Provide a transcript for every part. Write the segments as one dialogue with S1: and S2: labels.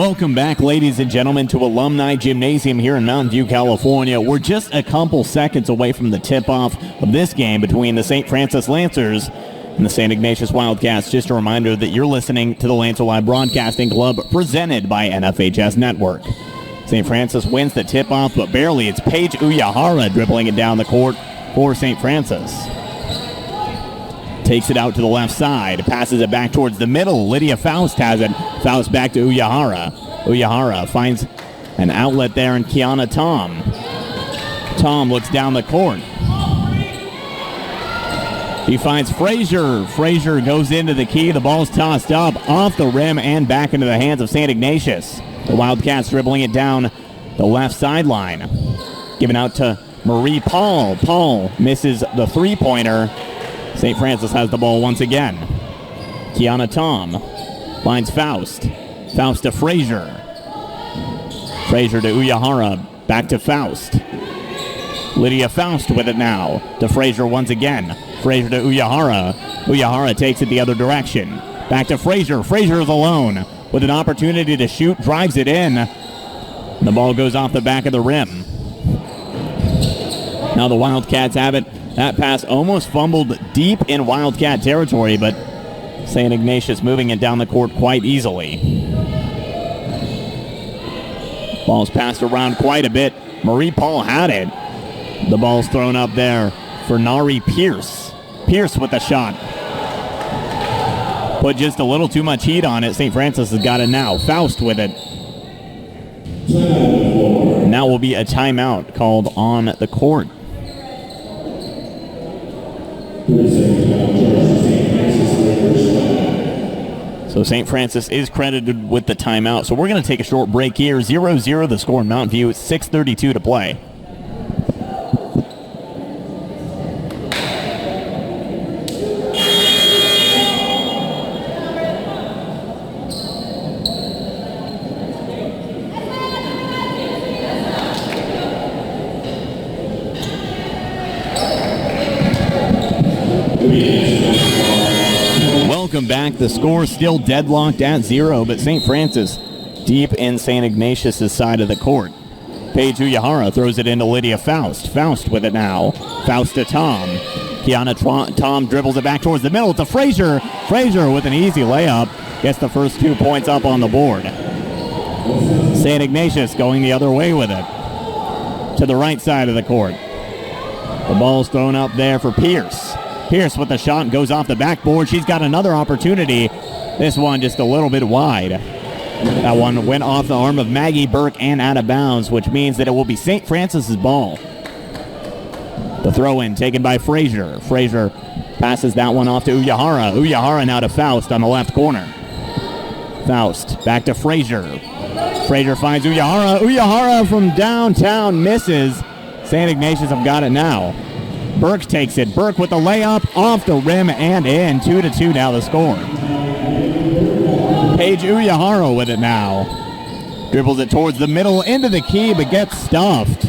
S1: Welcome back, ladies and gentlemen, to Alumni Gymnasium here in Mountain View, California. We're just a couple seconds away from the tip-off of this game between the St. Francis Lancers and the St. Ignatius Wildcats. Just a reminder that you're listening to the Lancer Live Broadcasting Club presented by NFHS Network. St. Francis wins the tip-off, but barely. It's Paige Uyahara dribbling it down the court for St. Francis. Takes it out to the left side, passes it back towards the middle. Lydia Faust has it. Faust back to Uyahara. Uyahara finds an outlet there in Kiana Tom. Tom looks down the court. He finds Frazier. Frazier goes into the key. The ball's tossed up off the rim and back into the hands of St. Ignatius. The Wildcats dribbling it down the left sideline. Given out to Marie Paul. Paul misses the three-pointer. St. Francis has the ball once again. Kiana Tom finds Faust. Faust to Frazier. Frazier to Uyahara. Back to Faust. Lydia Faust with it now. To Frazier once again. Frazier to Uyahara. Uyahara takes it the other direction. Back to Frazier. Frazier is alone with an opportunity to shoot. Drives it in. The ball goes off the back of the rim. Now the Wildcats have it. That pass almost fumbled deep in Wildcat territory, but St. Ignatius moving it down the court quite easily. Ball's passed around quite a bit. Marie Paul had it. The ball's thrown up there for Nari Pierce. Pierce with the shot. Put just a little too much heat on it. St. Francis has got it now. Faust with it. Now will be a timeout called on the court. So St. Francis is credited with the timeout. So we're going to take a short break here. 0-0 the score in Mountain View. It's 6:32 to play. Welcome back. The score still deadlocked at 0, but St. Francis deep in St. Ignatius' side of the court. Paige Uyahara throws it into Lydia Faust. Faust with it now. Faust to Tom. Kiana Tom dribbles it back towards the middle to Frazier. Frazier with an easy layup. Gets the first 2 points up on the board. St. Ignatius going the other way with it. To the right side of the court. The ball's thrown up there for Pierce. Pierce with the shot goes off the backboard. She's got another opportunity. This one just a little bit wide. That one went off the arm of Maggie, Burke, and out of bounds, which means that it will be St. Francis' ball. The throw-in taken by Frazier. Frazier passes that one off to Uyahara. Uyahara now to Faust on the left corner. Faust back to Frazier. Frazier finds Uyahara. Uyahara from downtown misses. St. Ignatius have got it now. Burke takes it. Burke with the layup off the rim and in. 2-2 now the score. Paige Uyahara with it now. Dribbles it towards the middle into the key but gets stuffed.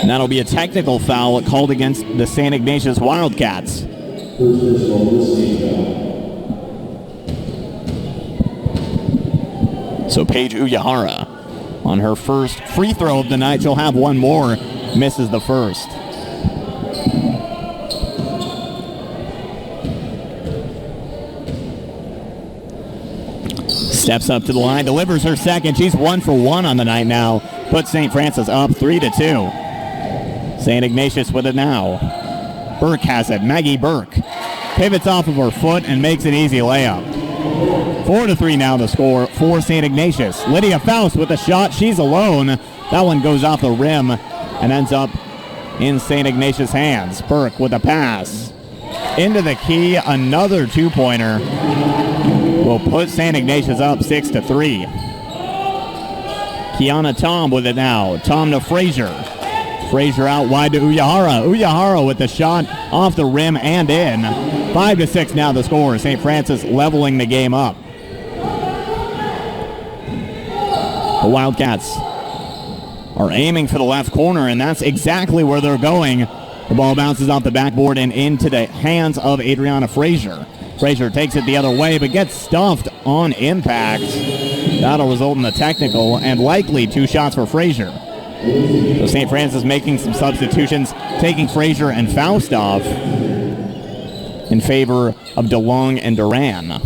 S1: And that'll be a technical foul called against the St. Ignatius Wildcats. So Paige Uyahara on her first free throw of the night. She'll have one more. Misses the first. Steps up to the line, delivers her second. She's 1 for 1 on the night now. Puts St. Francis up 3-2. St. Ignatius with it now. Burke has it. Maggie Burke pivots off of her foot and makes an easy layup. 4-3 now the score for St. Ignatius. Lydia Faust with a shot. She's alone. That one goes off the rim and ends up in St. Ignatius' hands. Burke with a pass. Into the key. Another two-pointer will put St. Ignatius up 6-3. Kiana Tom with it now. Tom to Frazier. Frazier out wide to Uyahara. Uyahara with the shot off the rim and in. 5-6 now the score. St. Francis leveling the game up. The Wildcats are aiming for the left corner, and that's exactly where they're going. The ball bounces off the backboard and into the hands of Adriana Frazier. Frazier takes it the other way, but gets stuffed on impact. That'll result in a technical and likely 2 shots for Frazier. So St. Francis making some substitutions, taking Frazier and Faust off in favor of DeLong and Duran.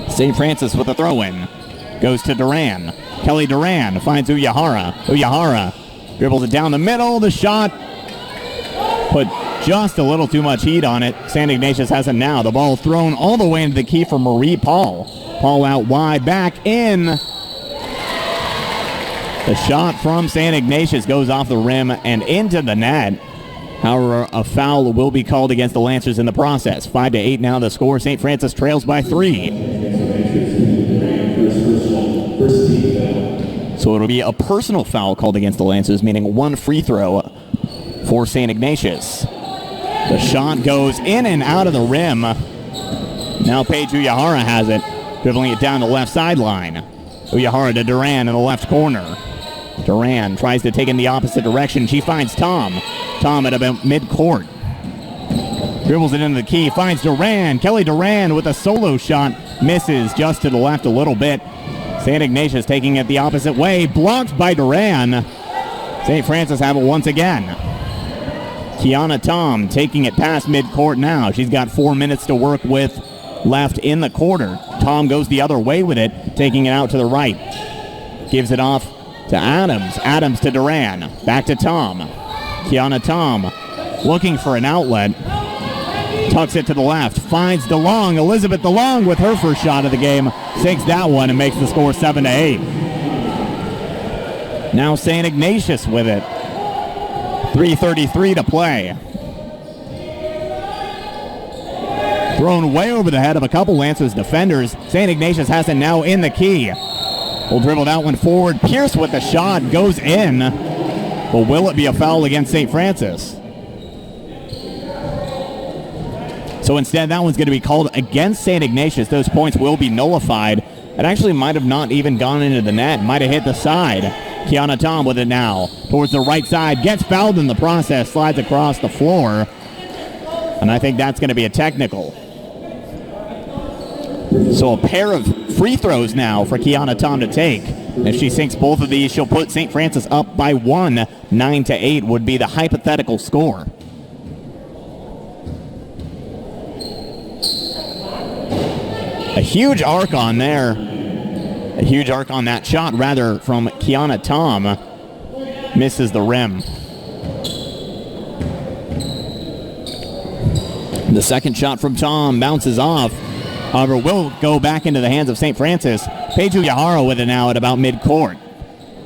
S1: St. Francis with a throw-in. Goes to Duran. Kelly Duran finds Uyahara. Uyahara dribbles it down the middle. The shot put just a little too much heat on it. St. Ignatius has it now. The ball thrown all the way into the key for Marie Paul. Paul out wide, back in. The shot from St. Ignatius goes off the rim and into the net. However, a foul will be called against the Lancers in the process. 5-8 now the score. St. Francis trails by 3. So it'll be a personal foul called against the Lancers, meaning 1 free throw for St. Ignatius. The shot goes in and out of the rim. Now Paige Uyahara has it, dribbling it down the left sideline. Uyahara to Duran in the left corner. Duran tries to take in the opposite direction. She finds Tom. Tom at about mid-court. Dribbles it into the key, finds Duran. Kelly Duran with a solo shot. Misses just to the left a little bit. St. Ignatius taking it the opposite way. Blocked by Duran. St. Francis have it once again. Kiana Tom taking it past midcourt now. She's got 4 minutes to work with left in the quarter. Tom goes the other way with it, taking it out to the right. Gives it off to Adams. Adams to Duran. Back to Tom. Kiana Tom looking for an outlet. Tucks it to the left. Finds DeLong. Elizabeth DeLong with her first shot of the game. Sinks that one and makes the score 7-8. Now St. Ignatius with it. 3:33 to play. Thrown way over the head of a couple Lancers defenders. St. Ignatius has it now in the key. Will dribble that one forward. Pierce with the shot. Goes in. But will it be a foul against St. Francis? So instead, that one's going to be called against St. Ignatius. Those points will be nullified. It actually might have not even gone into the net. Might have hit the side. Kiana Tom with it now. Towards the right side. Gets fouled in the process. Slides across the floor. And I think that's going to be a technical. So a pair of free throws now for Kiana Tom to take. If she sinks both of these, she'll put St. Francis up by 1. 9-8 would be the hypothetical score. A huge arc on there. A huge arc on that shot, rather, from Kiana Tom. Misses the rim. The second shot from Tom bounces off. However, will go back into the hands of St. Francis. Paige Uyahara with it now at about midcourt.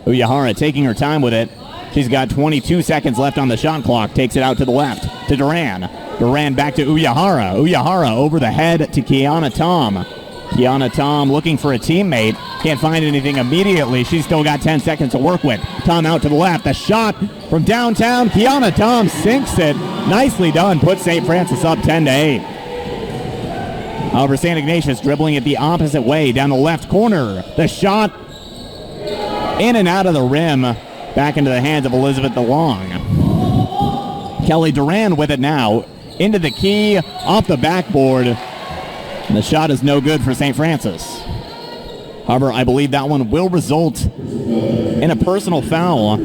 S1: Uyahara taking her time with it. She's got 22 seconds left on the shot clock. Takes it out to the left to Duran. Duran back to Uyahara. Uyahara over the head to Kiana Tom. Kiana Tom looking for a teammate. Can't find anything immediately. She's still got 10 seconds to work with. Tom out to the left. The shot from downtown. Kiana Tom sinks it. Nicely done. Puts St. Francis up 10-8. However, St. Ignatius dribbling it the opposite way down the left corner. The shot in and out of the rim. Back into the hands of Elizabeth DeLong. Kelly Duran with it now. Into the key. Off the backboard. And the shot is no good for St. Francis. However, I believe that one will result in a personal foul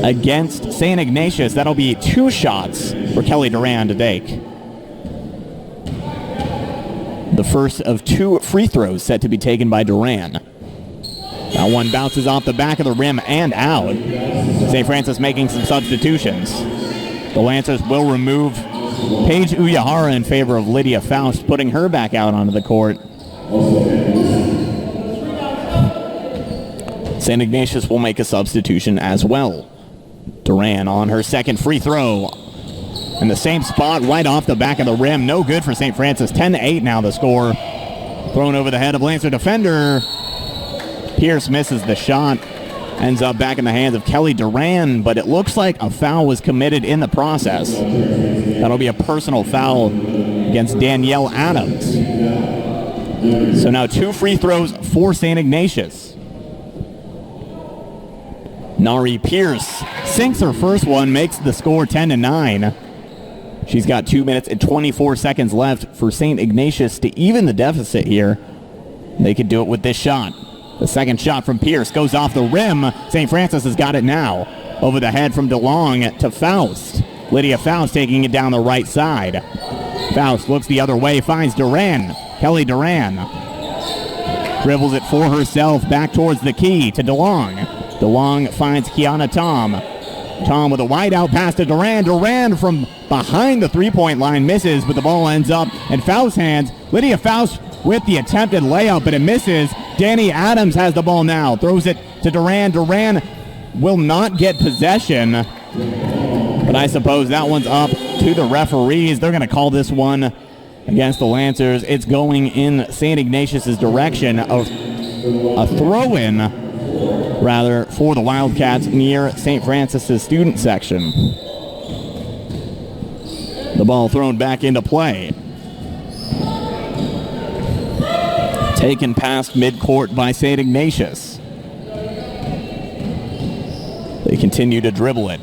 S1: against St. Ignatius. That'll be 2 shots for Kelly Duran to take. The first of 2 free throws set to be taken by Duran. That one bounces off the back of the rim and out. St. Francis making some substitutions. The Lancers will remove Paige Uyahara in favor of Lydia Faust, putting her back out onto the court. St. Ignatius will make a substitution as well. Duran on her second free throw. In the same spot, right off the back of the rim. No good for St. Francis. 10-8 now the score. Thrown over the head of Lancer defender. Pierce misses the shot. Ends up back in the hands of Kelly Duran, but it looks like a foul was committed in the process. That'll be a personal foul against Danielle Adams. So now 2 free throws for St. Ignatius. Nari Pierce sinks her first one, makes the score 10-9. She's got 2 minutes and 24 seconds left for St. Ignatius to even the deficit here. They could do it with this shot. The second shot from Pierce goes off the rim. St. Francis has got it now. Over the head from DeLong to Faust. Lydia Faust taking it down the right side. Faust looks the other way, finds Duran. Kelly Duran dribbles it for herself back towards the key to DeLong. DeLong finds Kiana Tom. Tom with a wide out pass to Duran. Duran from behind the three-point line misses, but the ball ends up in Faust's hands. Lydia Faust with the attempted layup, but it misses. Danny Adams has the ball now. Throws it to Duran. Duran will not get possession, but I suppose that one's up to the referees. They're going to call this one against the Lancers. It's going in St. Ignatius' direction of a throw-in, rather, for the Wildcats near St. Francis' student section. The ball thrown back into play. Taken past midcourt by St. Ignatius. They continue to dribble it.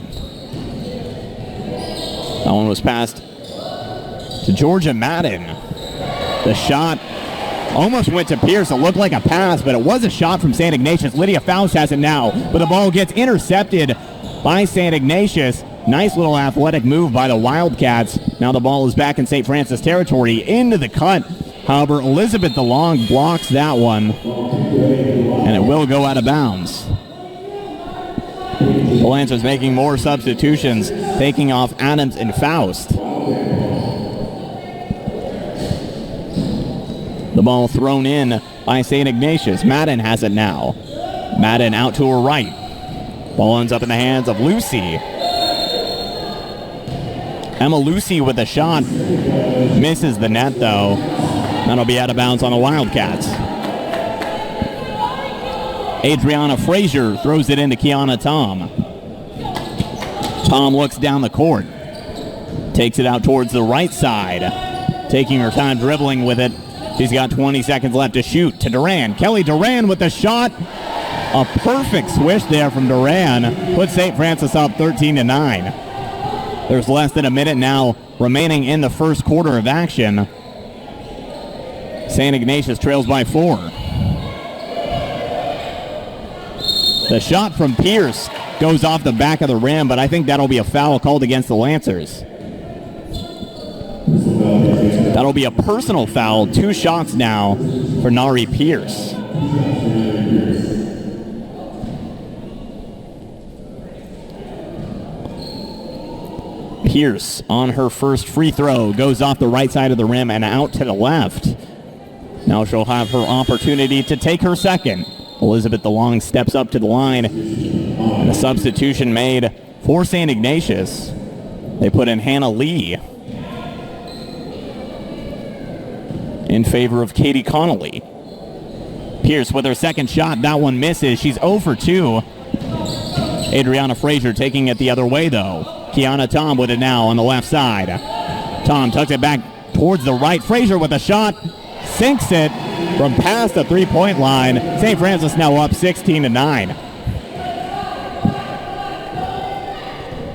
S1: That one was passed to Georgia Madden. The shot almost went to Pierce. It looked like a pass, but it was a shot from St. Ignatius. Lydia Faust has it now, but the ball gets intercepted by St. Ignatius. Nice little athletic move by the Wildcats. Now the ball is back in St. Francis territory. Into the cut. However, Elizabeth DeLong blocks that one, and it will go out of bounds. The Lancers making more substitutions, taking off Adams and Faust. The ball thrown in by St. Ignatius. Madden has it now. Madden out to her right. Ball ends up in the hands of Lucy. Emma Lucy with a shot. Misses the net, though. That'll be out of bounds on the Wildcats. Adriana Frazier throws it into Kiana Tom. Tom looks down the court. Takes it out towards the right side. Taking her time dribbling with it. She's got 20 seconds left to shoot to Duran. Kelly Duran with the shot. A perfect swish there from Duran. Puts St. Francis up 13-9. There's less than a minute now remaining in the first quarter of action. St. Ignatius trails by 4. The shot from Pierce goes off the back of the rim, but I think that'll be a foul called against the Lancers. That'll be a personal foul. 2 shots now for Nari Pierce. Pierce on her first free throw goes off the right side of the rim and out to the left. Now she'll have her opportunity to take her second. Elizabeth DeLong steps up to the line. And a substitution made for St. Ignatius. They put in Hannah Lee in favor of Katie Connolly. Pierce with her second shot. That one misses. She's 0 for 2. Adriana Frazier taking it the other way, though. Kiana Tom with it now on the left side. Tom tucks it back towards the right. Frazier with a shot. Sinks it from past the three-point line. St. Francis now up 16-9.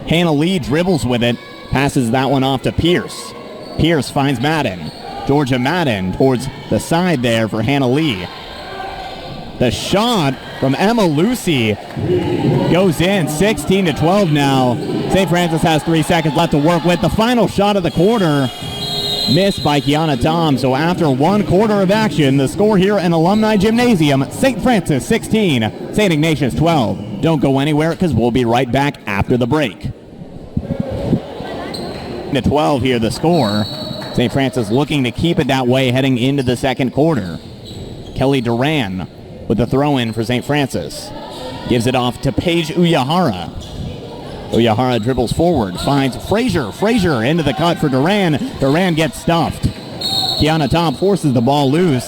S1: Hannah Lee dribbles with it. Passes that one off to Pierce. Pierce finds Madden. Georgia Madden towards the side there for Hannah Lee. The shot from Emma Lucy goes in. 16-12 now. St. Francis has 3 seconds left to work with. The final shot of the quarter missed by Kiana Tom. So after 1 quarter of action, the score here in Alumni Gymnasium, St. Francis 16, St. Ignatius 12. Don't go anywhere because we'll be right back after the break. To 12 here, the score. St. Francis looking to keep it that way heading into the second quarter. Kelly Duran with the throw-in for St. Francis. Gives it off to Paige Uyahara. Uyahara dribbles forward, finds Frazier. Frazier into the cut for Duran. Duran gets stuffed. Kiana Tom forces the ball loose.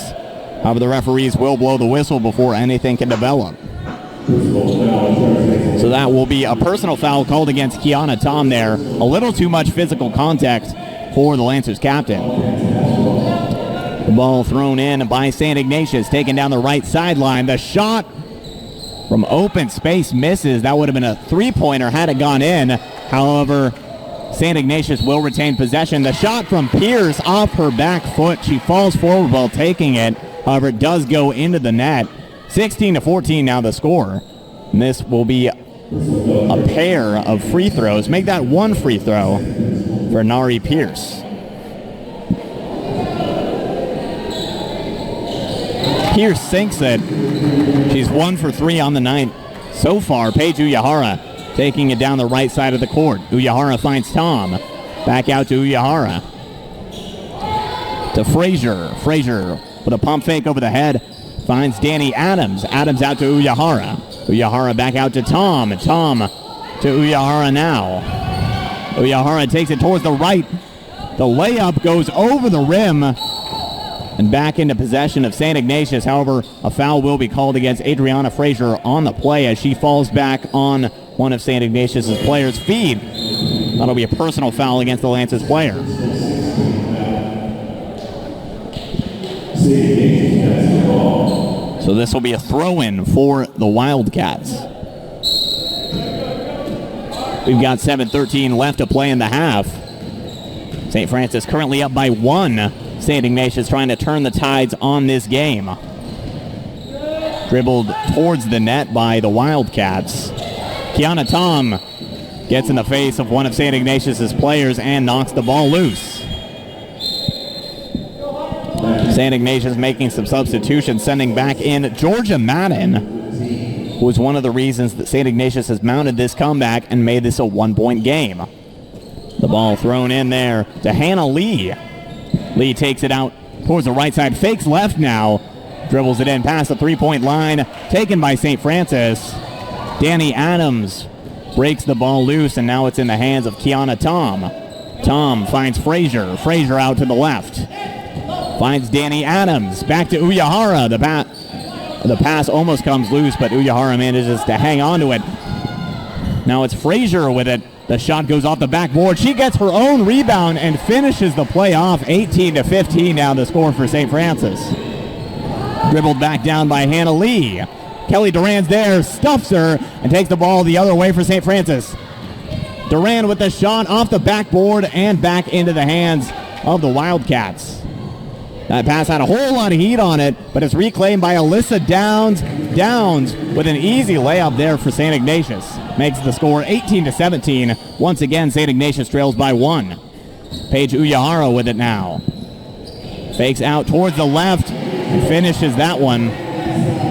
S1: However, the referees will blow the whistle before anything can develop. So that will be a personal foul called against Kiana Tom there. A little too much physical contact for the Lancers captain. The ball thrown in by St. Ignatius, taken down the right sideline. The shot from open space misses. That would have been a three-pointer had it gone in. However, St. Ignatius will retain possession. The shot from Pierce off her back foot. She falls forward while taking it. However, it does go into the net. 16-14 now the score. And this will be a pair of free throws. Make that one free throw for Nari Pierce. Pierce sinks it. She's 1 for 3 on the night so far. Paige Uyahara taking it down the right side of the court. Uyahara finds Tom. Back out to Uyahara. To Frazier. Frazier with a pump fake over the head. Finds Danny Adams. Adams out to Uyahara. Uyahara back out to Tom. Tom to Uyahara now. Uyahara takes it towards the right. The layup goes over the rim and back into possession of St. Ignatius. However, a foul will be called against Adriana Frazier on the play as she falls back on one of St. Ignatius' players' feet. That'll be a personal foul against the Lance's player. So this will be a throw-in for the Wildcats. We've got 7:13 left to play in the half. St. Francis currently up by 1. St. Ignatius trying to turn the tides on this game. Dribbled towards the net by the Wildcats. Kiana Tom gets in the face of one of St. Ignatius' players and knocks the ball loose. St. Ignatius making some substitutions, sending back in Georgia Madden, who was one of the reasons that St. Ignatius has mounted this comeback and made this a one-point game. The ball thrown in there to Hannah Lee. Lee takes it out towards the right side, fakes left now, dribbles it in past the three-point line, taken by St. Francis. Danny Adams breaks the ball loose, and now it's in the hands of Kiana Tom. Tom finds Frazier. Frazier out to the left. Finds Danny Adams. Back to Uyahara. The pass almost comes loose, but Uyahara manages to hang on to it. Now it's Frazier with it. The shot goes off the backboard. She gets her own rebound and finishes the play off. 18-15 now the score for St. Francis. Dribbled back down by Hannah Lee. Kelly Duran's there, stuffs her, and takes the ball the other way for St. Francis. Duran with the shot off the backboard and back into the hands of the Wildcats. That pass had a whole lot of heat on it, but it's reclaimed by Alyssa Downs. Downs with an easy layup there for St. Ignatius. Makes the score 18-17. Once again, St. Ignatius trails by 1. Paige Uyahara with it now. Fakes out towards the left and finishes that one.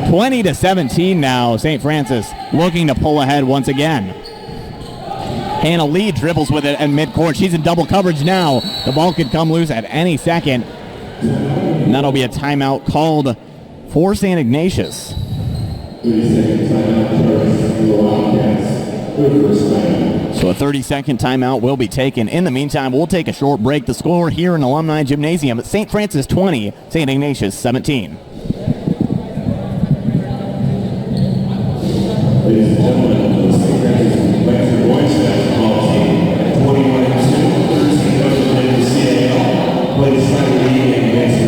S1: 20-17 now. St. Francis looking to pull ahead once again. Hannah Lee dribbles with it at midcourt. She's in double coverage now. The ball could come loose at any second. And that'll be a timeout called for St. Ignatius. So a 30-second timeout will be taken. In the meantime, we'll take a short break. The score here in Alumni Gymnasium, St. Francis 20, St. Ignatius 17. Ladies and gentlemen, the St. Francis boys basketball team, 21 students, in the CAL, plays Friday league against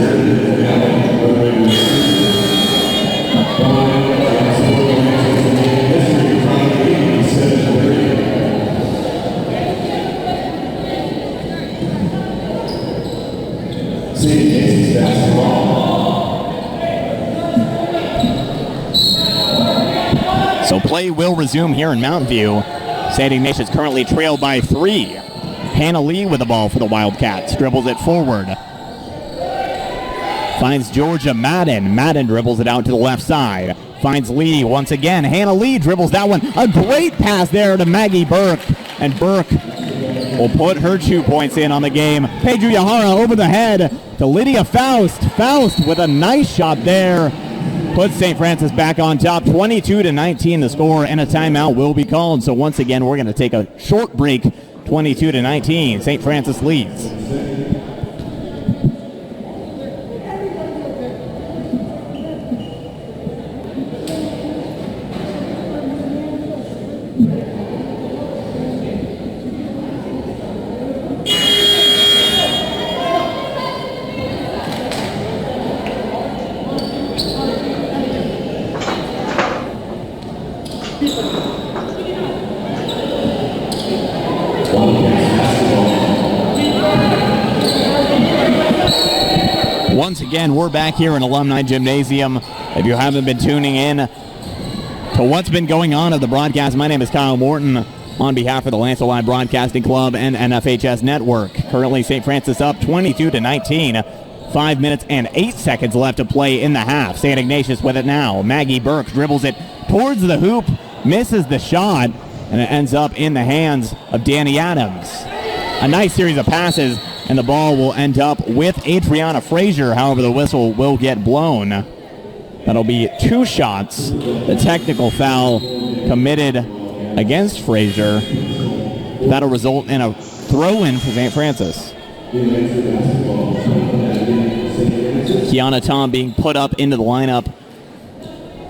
S1: So play will resume here in Mountain View. St. Ignatius currently trailed by 3. Hannah Lee with the ball for the Wildcats. Dribbles it forward. Finds Georgia Madden. Madden dribbles it out to the left side. Finds Lee once again. Hannah Lee dribbles that one. A great pass there to Maggie Burke. And Burke will put her 2 points in on the game. Paige Uyahara over the head to Lydia Faust. Faust with a nice shot there. Puts St. Francis back on top. 22-19 the score, and a timeout will be called. So once again, we're going to take a short break. 22-19. St. Francis leads. Once again, we're back here in Alumni Gymnasium. If you haven't been tuning in to what's been going on at the broadcast, my name is Kyle Morton on behalf of the Lancer Live Broadcasting Club and NFHS Network. Currently, St. Francis up 22-19. 5 minutes and 8 seconds left to play in the half. St. Ignatius with it now. Maggie Burke dribbles it towards the hoop, misses the shot, and it ends up in the hands of Danny Adams. A nice series of passes, and the ball will end up with Adriana Frazier. However, the whistle will get blown. That'll be 2 shots. The technical foul committed against Frazier. That'll result in a throw-in for St. Francis. Kiana Tom being put up into the lineup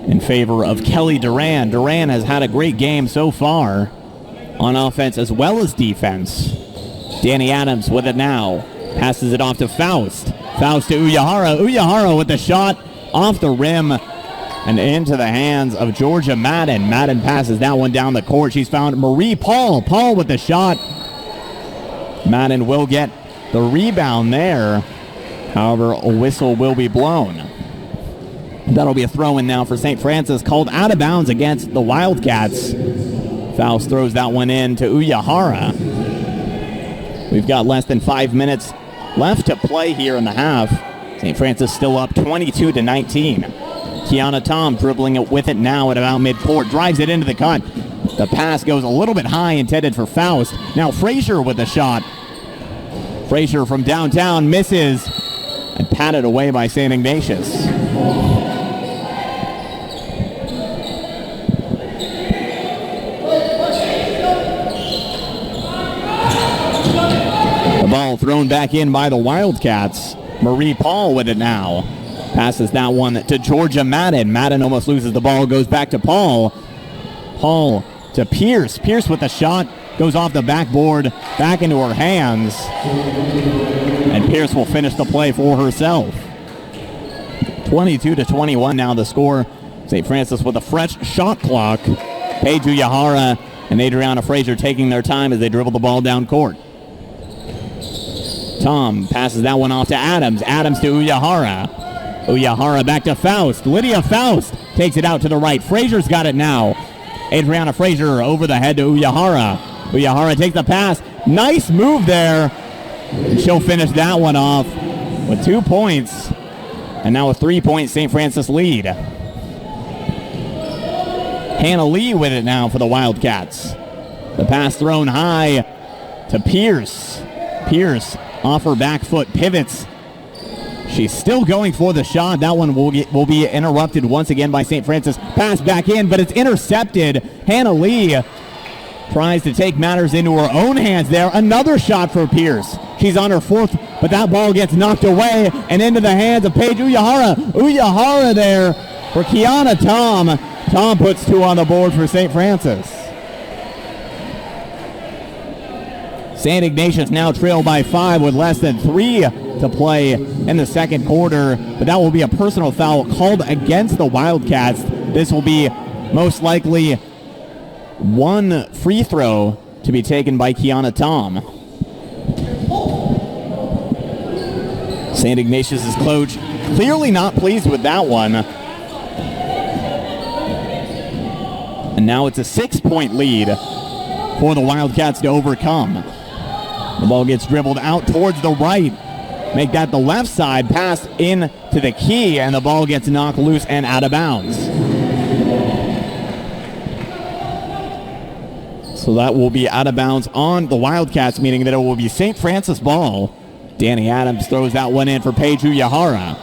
S1: in favor of Kelly Duran. Duran has had a great game so far on offense as well as defense. Danny Adams with it now. Passes it off to Faust. Faust to Uyahara. Uyahara with the shot off the rim and into the hands of Georgia Madden. Madden passes that one down the court. She's found Marie Paul. Paul with the shot. Madden will get the rebound there. However, a whistle will be blown. That'll be a throw-in now for St. Francis, called out of bounds against the Wildcats. Faust throws that one in to Uyahara. We've got less than 5 minutes left to play here in the half. St. Francis still up 22-19. Kiana Tom dribbling it with it now at about midcourt. Drives it into the cut. The pass goes a little bit high, intended for Faust. Now Frazier with the shot. Frazier from downtown misses and patted away by St. Ignatius. The ball thrown back in by the Wildcats. Marie Paul with it now. Passes that one to Georgia Madden. Madden almost loses the ball, goes back to Paul. Paul to Pierce. Pierce with the shot. Goes off the backboard, back into her hands. And Pierce will finish the play for herself. 22-21 now the score. St. Francis with a fresh shot clock. Paige Uyahara and Adriana Frazier taking their time as they dribble the ball down court. Tom passes that one off to Adams. Adams to Uyahara. Uyahara back to Faust. Lydia Faust takes it out to the right. Frazier's got it now. Adriana Frazier over the head to Uyahara. Uyahara takes the pass. Nice move there. And she'll finish that one off with 2 points. And now a 3-point St. Francis lead. Hannah Lee with it now for the Wildcats. The pass thrown high to Pierce. Pierce off her back foot pivots. She's still going for the shot. That one will be interrupted once again by St. Francis. Pass back in, but it's intercepted. Hannah Lee tries to take matters into her own hands there. Another shot for Pierce. She's on her 4th, but that ball gets knocked away and into the hands of Paige Uyahara. Uyahara there for Kiana Tom. Tom puts 2 on the board for St. Francis. St. Ignatius now trailed by 5 with less than 3 to play in the second quarter, but that will be a personal foul called against the Wildcats. This will be most likely 1 free throw to be taken by Kiana Tom. St. Ignatius' coach clearly not pleased with that one. And now it's a 6-point lead for the Wildcats to overcome. The ball gets dribbled out towards the right. Make that the left side. Pass in to the key, and the ball gets knocked loose and out of bounds. So that will be out of bounds on the Wildcats, meaning that it will be St. Francis ball. Danny Adams throws that one in for Paige Uyahara.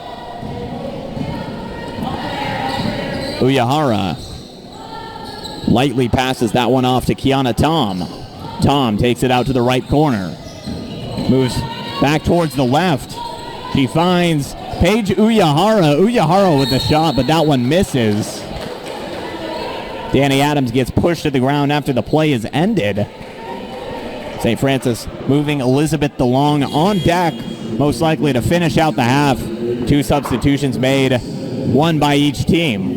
S1: Uyahara lightly passes that one off to Kiana Tom. Tom takes it out to the right corner. Moves back towards the left. She finds Paige Uyahara. Uyahara with the shot, but that one misses. Danny Adams gets pushed to the ground after the play is ended. St. Francis moving Elizabeth DeLong on deck, most likely to finish out the half. 2 substitutions made, 1 by each team.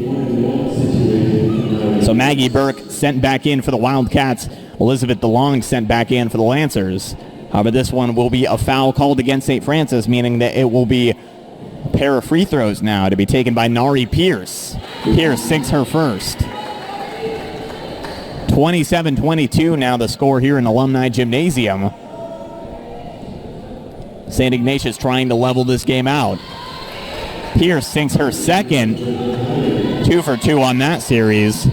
S1: So Maggie Burke sent back in for the Wildcats. Elizabeth DeLong sent back in for the Lancers. However, this one will be a foul called against St. Francis, meaning that it will be a pair of free throws now to be taken by Nari Pierce. Pierce sinks her first. 27-22 now the score here in Alumni Gymnasium. St. Ignatius trying to level this game out. Pierce sinks her second. 2 for 2 on that series.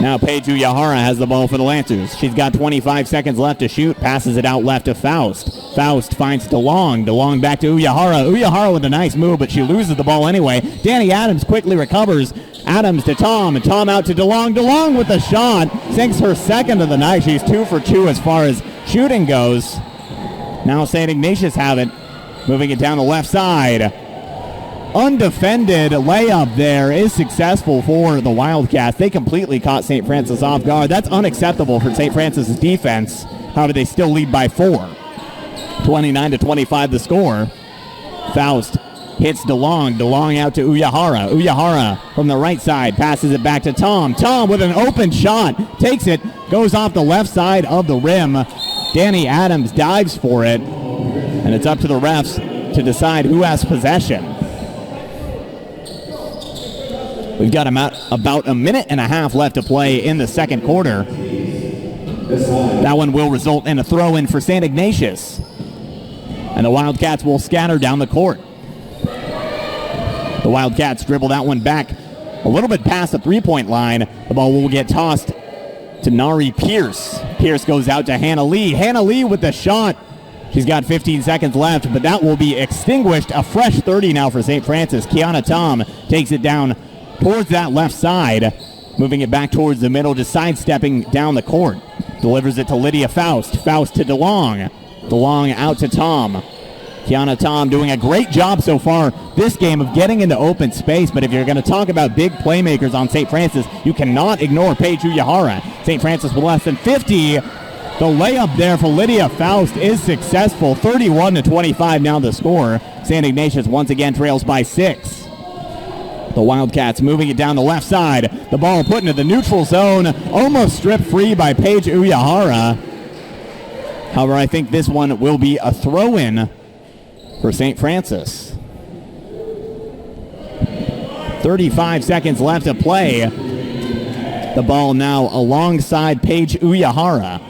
S1: Now Paige Uyahara has the ball for the Lancers. She's got 25 seconds left to shoot. Passes it out left to Faust. Faust finds DeLong. DeLong back to Uyahara. Uyahara with a nice move, but she loses the ball anyway. Danny Adams quickly recovers. Adams to Tom, and Tom out to DeLong. DeLong with the shot. Sinks her second of the night. She's 2 for 2 as far as shooting goes. Now St. Ignatius have it. Moving it down the left side. Undefended layup there is successful for the Wildcats. They completely caught St. Francis off guard. That's unacceptable for St. Francis' defense. However, they still lead by 4. 29-25 the score. Faust hits DeLong. DeLong out to Uyahara. Uyahara from the right side passes it back to Tom. Tom with an open shot. Takes it. Goes off the left side of the rim. Danny Adams dives for it. And it's up to the refs to decide who has possession. We've got about a minute and a half left to play in the second quarter. That one will result in a throw-in for St. Ignatius. And the Wildcats will scatter down the court. The Wildcats dribble that one back a little bit past the three-point line. The ball will get tossed to Nari Pierce. Pierce goes out to Hannah Lee. Hannah Lee with the shot. She's got 15 seconds left, but that will be extinguished. A fresh 30 now for St. Francis. Kiana Tom takes it down towards that left side, moving it back towards the middle, just sidestepping down the court. Delivers it to Lydia Faust. Faust to DeLong. DeLong out to Tom. Kiana Tom doing a great job so far this game of getting into open space, but if you're going to talk about big playmakers on St. Francis, you cannot ignore Paige Uyahara. St. Francis with less than 50. The layup there for Lydia Faust is successful. 31-25 now the score. St. Ignatius once again trails by 6. The Wildcats moving it down the left side. The ball put into the neutral zone. Almost stripped free by Paige Uyahara. However, I think this one will be a throw-in for St. Francis. 35 seconds left to play. The ball now alongside Paige Uyahara.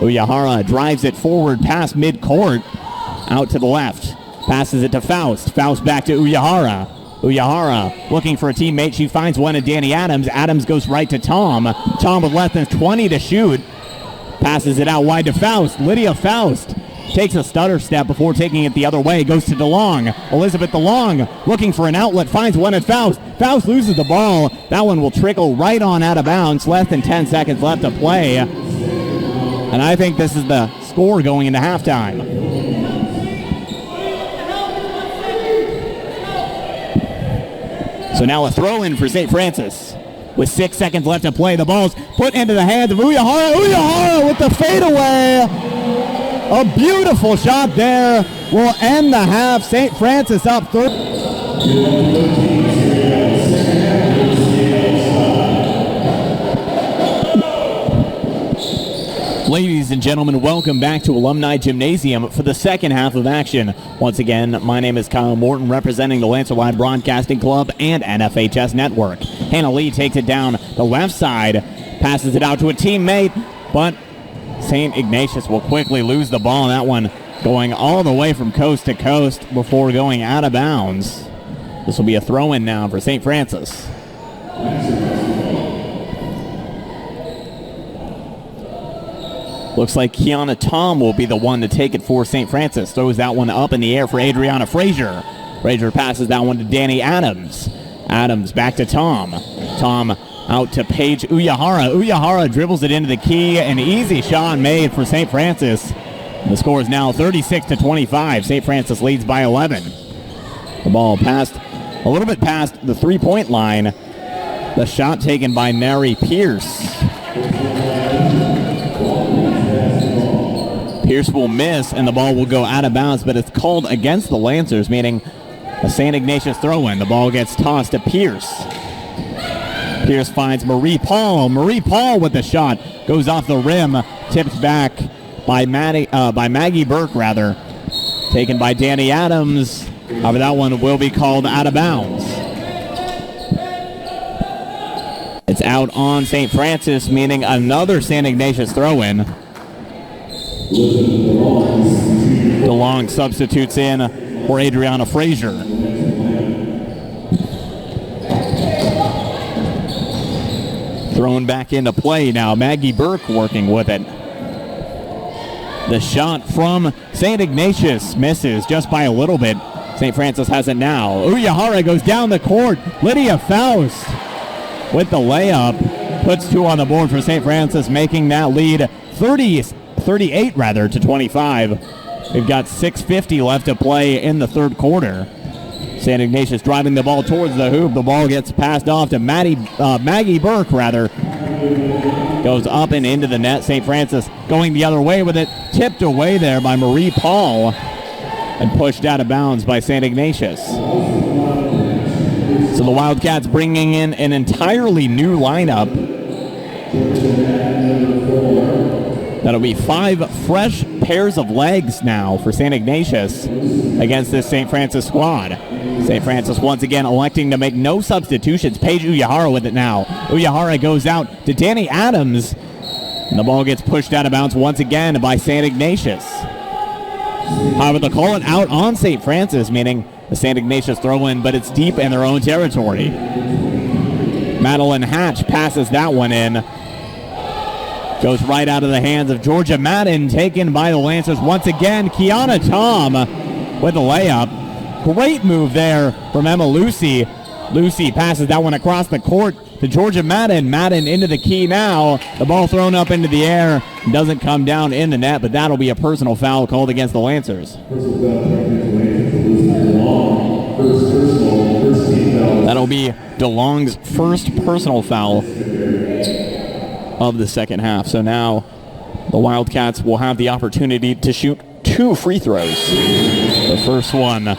S1: Uyahara drives it forward past midcourt. Out to the left. Passes it to Faust. Faust back to Uyahara. Uyahara looking for a teammate. She finds one in Danny Adams. Adams goes right to Tom. Tom with less than 20 to shoot. Passes it out wide to Faust. Lydia Faust takes a stutter step before taking it the other way. Goes to DeLong. Elizabeth DeLong looking for an outlet. Finds one at Faust. Faust loses the ball. That one will trickle right on out of bounds. Less than 10 seconds left to play. And I think this is the score going into halftime. So now a throw-in for St. Francis. With 6 seconds left to play, the ball's put into the hands of Uyahara. Uyahara with the fadeaway. A beautiful shot there will end the half. St. Francis up 30. Ladies and gentlemen, welcome back to Alumni Gymnasium for the second half of action. Once again, my name is Kyle Morton, representing the Lancer Live Broadcasting Club and NFHS Network. Hannah Lee takes it down the left side, passes it out to a teammate, but St. Ignatius will quickly lose the ball. That one going all the way from coast to coast before going out of bounds. This will be a throw-in now for St. Francis. Looks like Kiana Tom will be the one to take it for St. Francis. Throws that one up in the air for Adriana Frazier. Frazier passes that one to Danny Adams. Adams back to Tom. Tom out to Paige Uyahara. Uyahara dribbles it into the key. An easy shot made for St. Francis. The score is now 36-25. St. Francis leads by 11. The ball passed a little bit past the three-point line. The shot taken by Nari Pierce. Pierce will miss, and the ball will go out of bounds, but it's called against the Lancers, meaning a St. Ignatius throw-in. The ball gets tossed to Pierce. Pierce finds Marie Paul. Marie Paul with the shot. Goes off the rim. Tipped back by Maggie Burke, rather. Taken by Danny Adams. However, that one will be called out of bounds. It's out on St. Francis, meaning another St. Ignatius throw-in. DeLong substitutes in for Adriana Frazier. Thrown back into play now. Maggie Burke working with it. The shot from St. Ignatius misses just by a little bit. St. Francis has it now. Uyahara goes down the court. Lydia Faust with the layup. Puts 2 on the board for St. Francis, making that lead 38 to 25. We've got 6:50 left to play in the third quarter. St. Ignatius driving the ball towards the hoop. The ball gets passed off to Maggie Burke, rather. Goes up and into the net. St. Francis going the other way with it. Tipped away there by Marie Paul and pushed out of bounds by St. Ignatius. So the Wildcats bringing in an entirely new lineup. That'll be 5 fresh pairs of legs now for St. Ignatius against this St. Francis squad. St. Francis once again electing to make no substitutions. Paige Uyahara with it now. Uyahara goes out to Danny Adams. And the ball gets pushed out of bounds once again by St. Ignatius. However, they'll call it out on St. Francis, meaning the St. Ignatius throw-in, but it's deep in their own territory. Madeline Hatch passes that one in. Goes right out of the hands of Georgia Madden, taken by the Lancers once again. Kiana Tom with the layup. Great move there from Emma Lucy. Lucy passes that one across the court to Georgia Madden. Madden into the key now. The ball thrown up into the air. Doesn't come down in the net, but that'll be a personal foul called against the Lancers. That'll be DeLong's first personal foul of the second half. So now the Wildcats will have the opportunity to shoot 2 free throws. The first one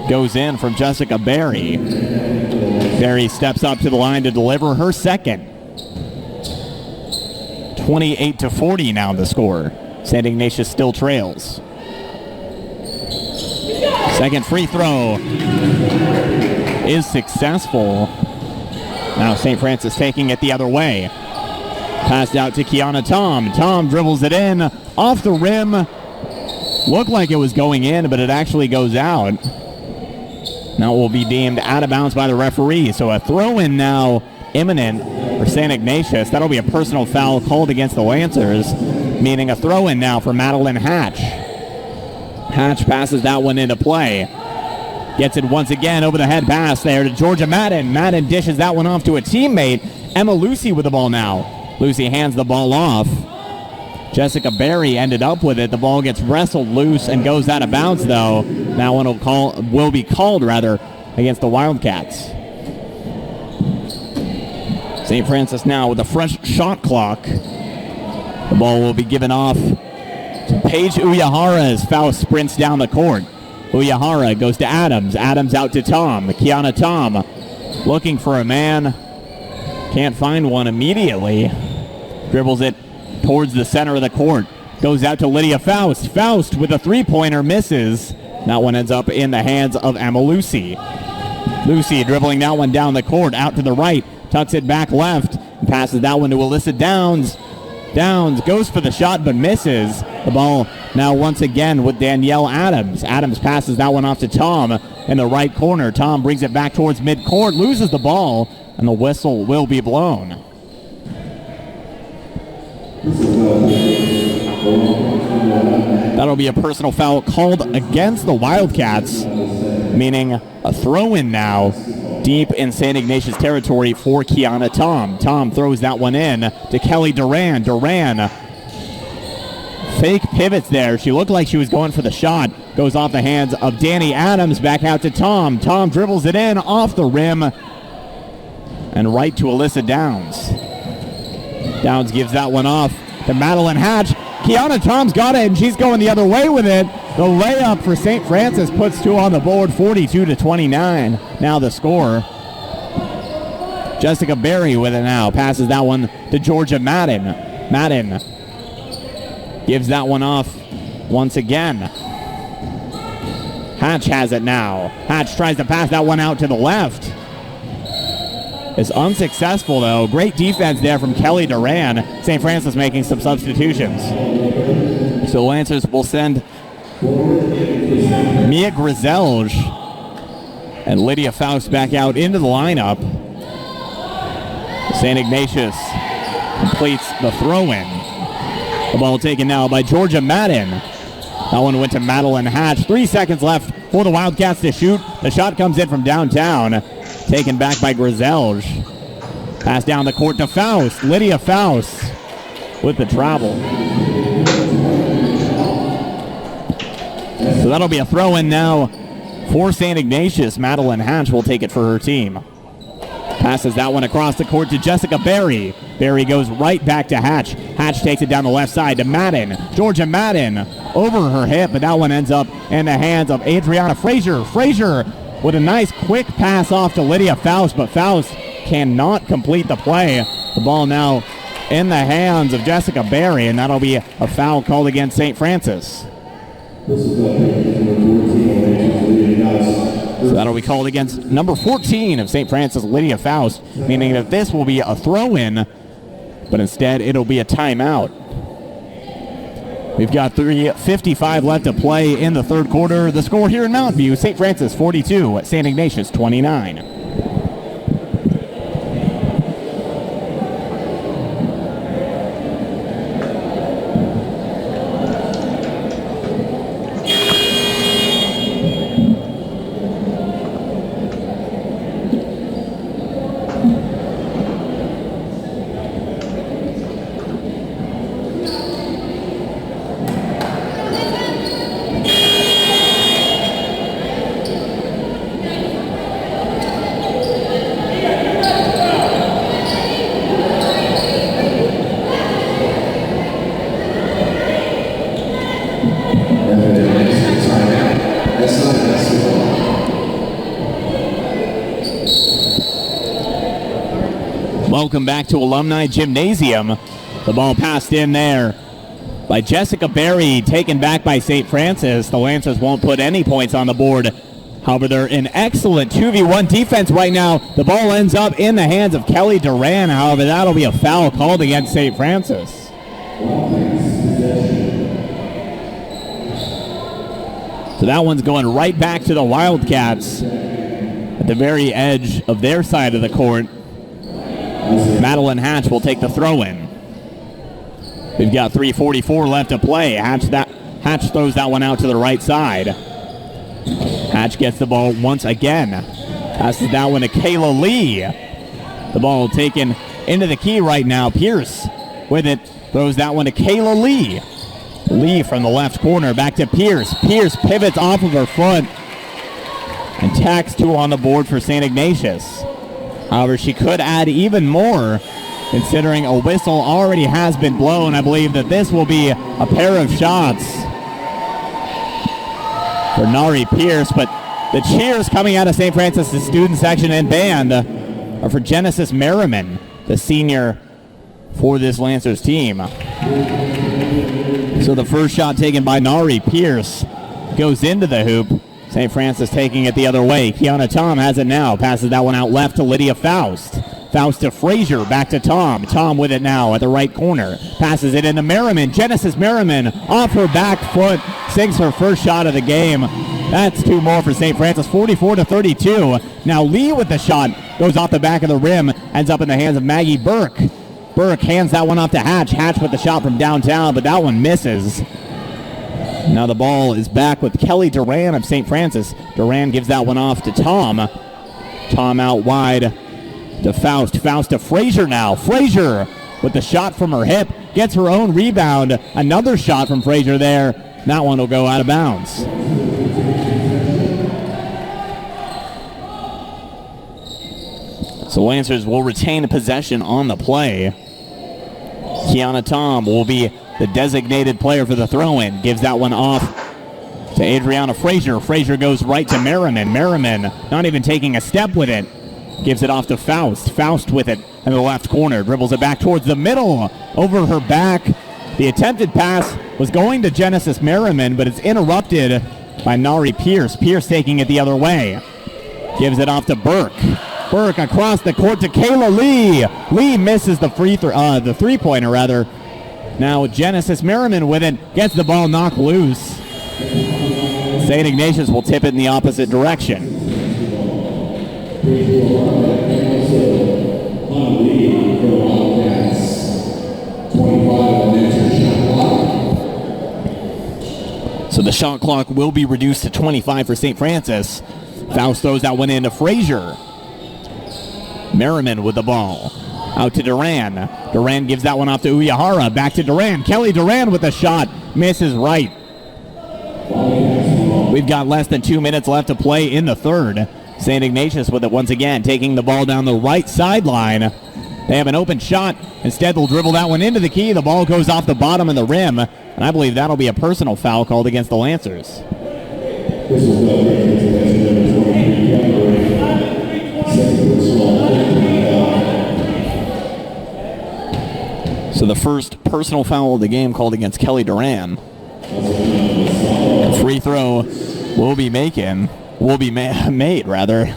S1: goes in from Jessica Berry. Berry steps up to the line to deliver her second. 28-40 now the score. St. Ignatius still trails. Second free throw is successful. Now St. Francis taking it the other way. Passed out to Kiana Tom. Tom dribbles it in off the rim. Looked like it was going in, but it actually goes out. Now it will be deemed out of bounds by the referee. So a throw-in now imminent for St. Ignatius. That'll be a personal foul called against the Lancers, meaning a throw-in now for Madeline Hatch. Hatch passes that one into play. Gets it once again over the head pass there to Georgia Madden. Madden dishes that one off to a teammate. Emma Lucy with the ball now. Lucy hands the ball off. Jessica Berry ended up with it. The ball gets wrestled loose and goes out of bounds, though. That one will be called against the Wildcats. St. Francis now with a fresh shot clock. The ball will be given off to Paige Uyahara as Faust sprints down the court. Uyahara goes to Adams. Adams out to Tom. Kiana Tom looking for a man. Can't find one immediately. Dribbles it towards the center of the court. Goes out to Lydia Faust. Faust with a three-pointer misses. That one ends up in the hands of Emma Lucy. Lucy dribbling that one down the court, out to the right. Tucks it back left. And passes that one to Alyssa Downs. Downs goes for the shot but misses. The ball now once again with Danielle Adams. Adams passes that one off to Tom in the right corner. Tom brings it back towards midcourt, loses the ball, and the whistle will be blown. That'll be a personal foul called against the Wildcats, meaning a throw-in now deep in St. Ignatius territory for Kiana Tom. Tom throws that one in to Kelly Duran. Duran fake pivots there. She looked like she was going for the shot. Goes off the hands of Danny Adams. Back out to Tom. Tom dribbles it in off the rim and right to Alyssa Downs. Downs gives that one off to Madeline Hatch. Kiana Tom's got it, and she's going the other way with it. The layup for St. Francis puts 2 on the board, 42-29. Now the score. Jessica Berry with it now. Passes that one to Georgia Madden. Madden gives that one off once again. Hatch has it now. Hatch tries to pass that one out to the left. It's unsuccessful, though. Great defense there from Kelly Duran. St. Francis making some substitutions. So Lancers will send Mia Griselge and Lydia Faust back out into the lineup. St. Ignatius completes the throw-in. The ball taken now by Georgia Madden. That one went to Madeline Hatch. 3 seconds left for the Wildcats to shoot. The shot comes in from downtown. Taken back by Griselge. Pass down the court to Faust. Lydia Faust with the travel. So that'll be a throw-in now for St. Ignatius. Madeline Hatch will take it for her team. Passes that one across the court to Jessica Berry. Berry goes right back to Hatch. Hatch takes it down the left side to Madden. Georgia Madden over her hip, but that one ends up in the hands of Adriana Frazier. Frazier with a nice quick pass off to Lydia Faust, but Faust cannot complete the play. The ball now in the hands of Jessica Berry, and that'll be a foul called against St. Francis. So that'll be called against number 14 of St. Francis, Lydia Faust, meaning that this will be a throw-in, but instead it'll be a timeout. We've got 3:55 left to play in the third quarter. The score here in Mountain View, St. Francis 42, St. Ignatius 29. Welcome back to Alumni Gymnasium. The ball passed in there by Jessica Berry, taken back by St. Francis. The Lancers won't put any points on the board. However, they're in excellent 2v1 defense right now. The ball ends up in the hands of Kelly Duran. However, that'll be a foul called against St. Francis. So that one's going right back to the Wildcats at the very edge of their side of the court. Madeline Hatch will take the throw-in. We've got 3:44 left to play. Hatch throws that one out to the right side. Hatch gets the ball once again. Passes that one to Kayla Lee. The ball taken into the key right now. Pierce with it. Throws that one to Kayla Lee. Lee from the left corner back to Pierce. Pierce pivots off of her foot and tacks two on the board for St. Ignatius. However, she could add even more, considering a whistle already has been blown. I believe that this will be a pair of shots for Nari Pierce, but the cheers coming out of St. Francis' student section and band are for Genesis Merriman, the senior for this Lancers team. So the first shot taken by Nari Pierce goes into the hoop. St. Francis taking it the other way. Kiana Tom has it now. Passes that one out left to Lydia Faust. Faust to Frazier. Back to Tom. Tom with it now at the right corner. Passes it into Merriman. Genesis Merriman off her back foot. Sinks her first shot of the game. That's two more for St. Francis. 44-32. Now Lee with the shot. Goes off the back of the rim. Ends up in the hands of Maggie Burke. Burke hands that one off to Hatch. Hatch with the shot from downtown, but that one misses. Now the ball is back with Kelly Duran of St. Francis. Duran gives that one off to Tom. Tom out wide to Faust. Faust to Frazier now. Frazier with the shot from her hip. Gets her own rebound. Another shot from Frazier there. That one will go out of bounds. So Lancers will retain possession on the play. Kiana Tom will be the designated player for the throw-in. Gives that one off to Adriana Frazier. Frazier goes right to Merriman. Merriman not even taking a step with it. gives it off to Faust. Faust with it in the left corner, dribbles it back towards the middle, over her back. The attempted pass was going to Genesis Merriman, but it's interrupted by Nari Pierce. Pierce taking it the other way. Gives it off to Burke. Burke across the court to Kayla Lee. Lee misses the the three-pointer rather. Now Genesis Merriman with it, gets the ball knocked loose. St. Ignatius will tip it in the opposite direction. So the shot clock will be reduced to 25 for St. Francis. Faust throws that one into Frazier. Merriman with the ball. Out to Duran. Duran gives that one off to Uyahara. Back to Duran. Kelly Duran with the shot. Misses right. We've got less than 2 minutes left to play in the third. St. Ignatius with it once again, taking the ball down the right sideline. They have an open shot. Instead, they'll dribble that one into the key. The ball goes off the bottom of the rim, and I believe that'll be a personal foul called against the Lancers. So the first personal foul of the game called against Kelly Duran. Free throw will be made rather.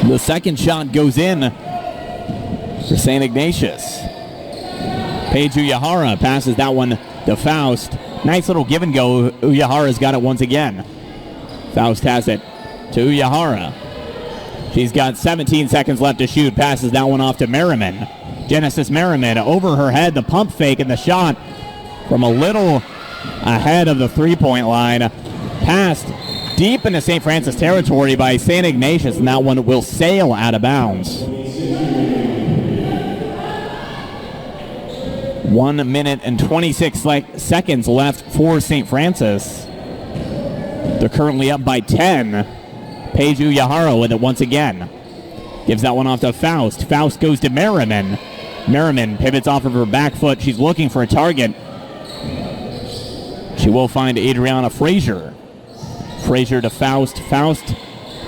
S1: The second shot goes in for St. Ignatius. Paige Uyahara passes that one to Faust. Nice little give and go. Uyahara's got it once again. Faust has it to Uyahara. She's got 17 seconds left to shoot. Passes that one off to Merriman. Genesis Merriman over her head. The pump fake and the shot from a little ahead of the three-point line. Passed deep into St. Francis territory by St. Ignatius, and that one will sail out of bounds. 1 minute and 26 seconds left for St. Francis. They're currently up by 10. Paige Uyahara with it once again. Gives that one off to Faust. Faust goes to Merriman. Merriman pivots off of her back foot. She's looking for a target. She will find Adriana Frazier. Frazier to Faust. Faust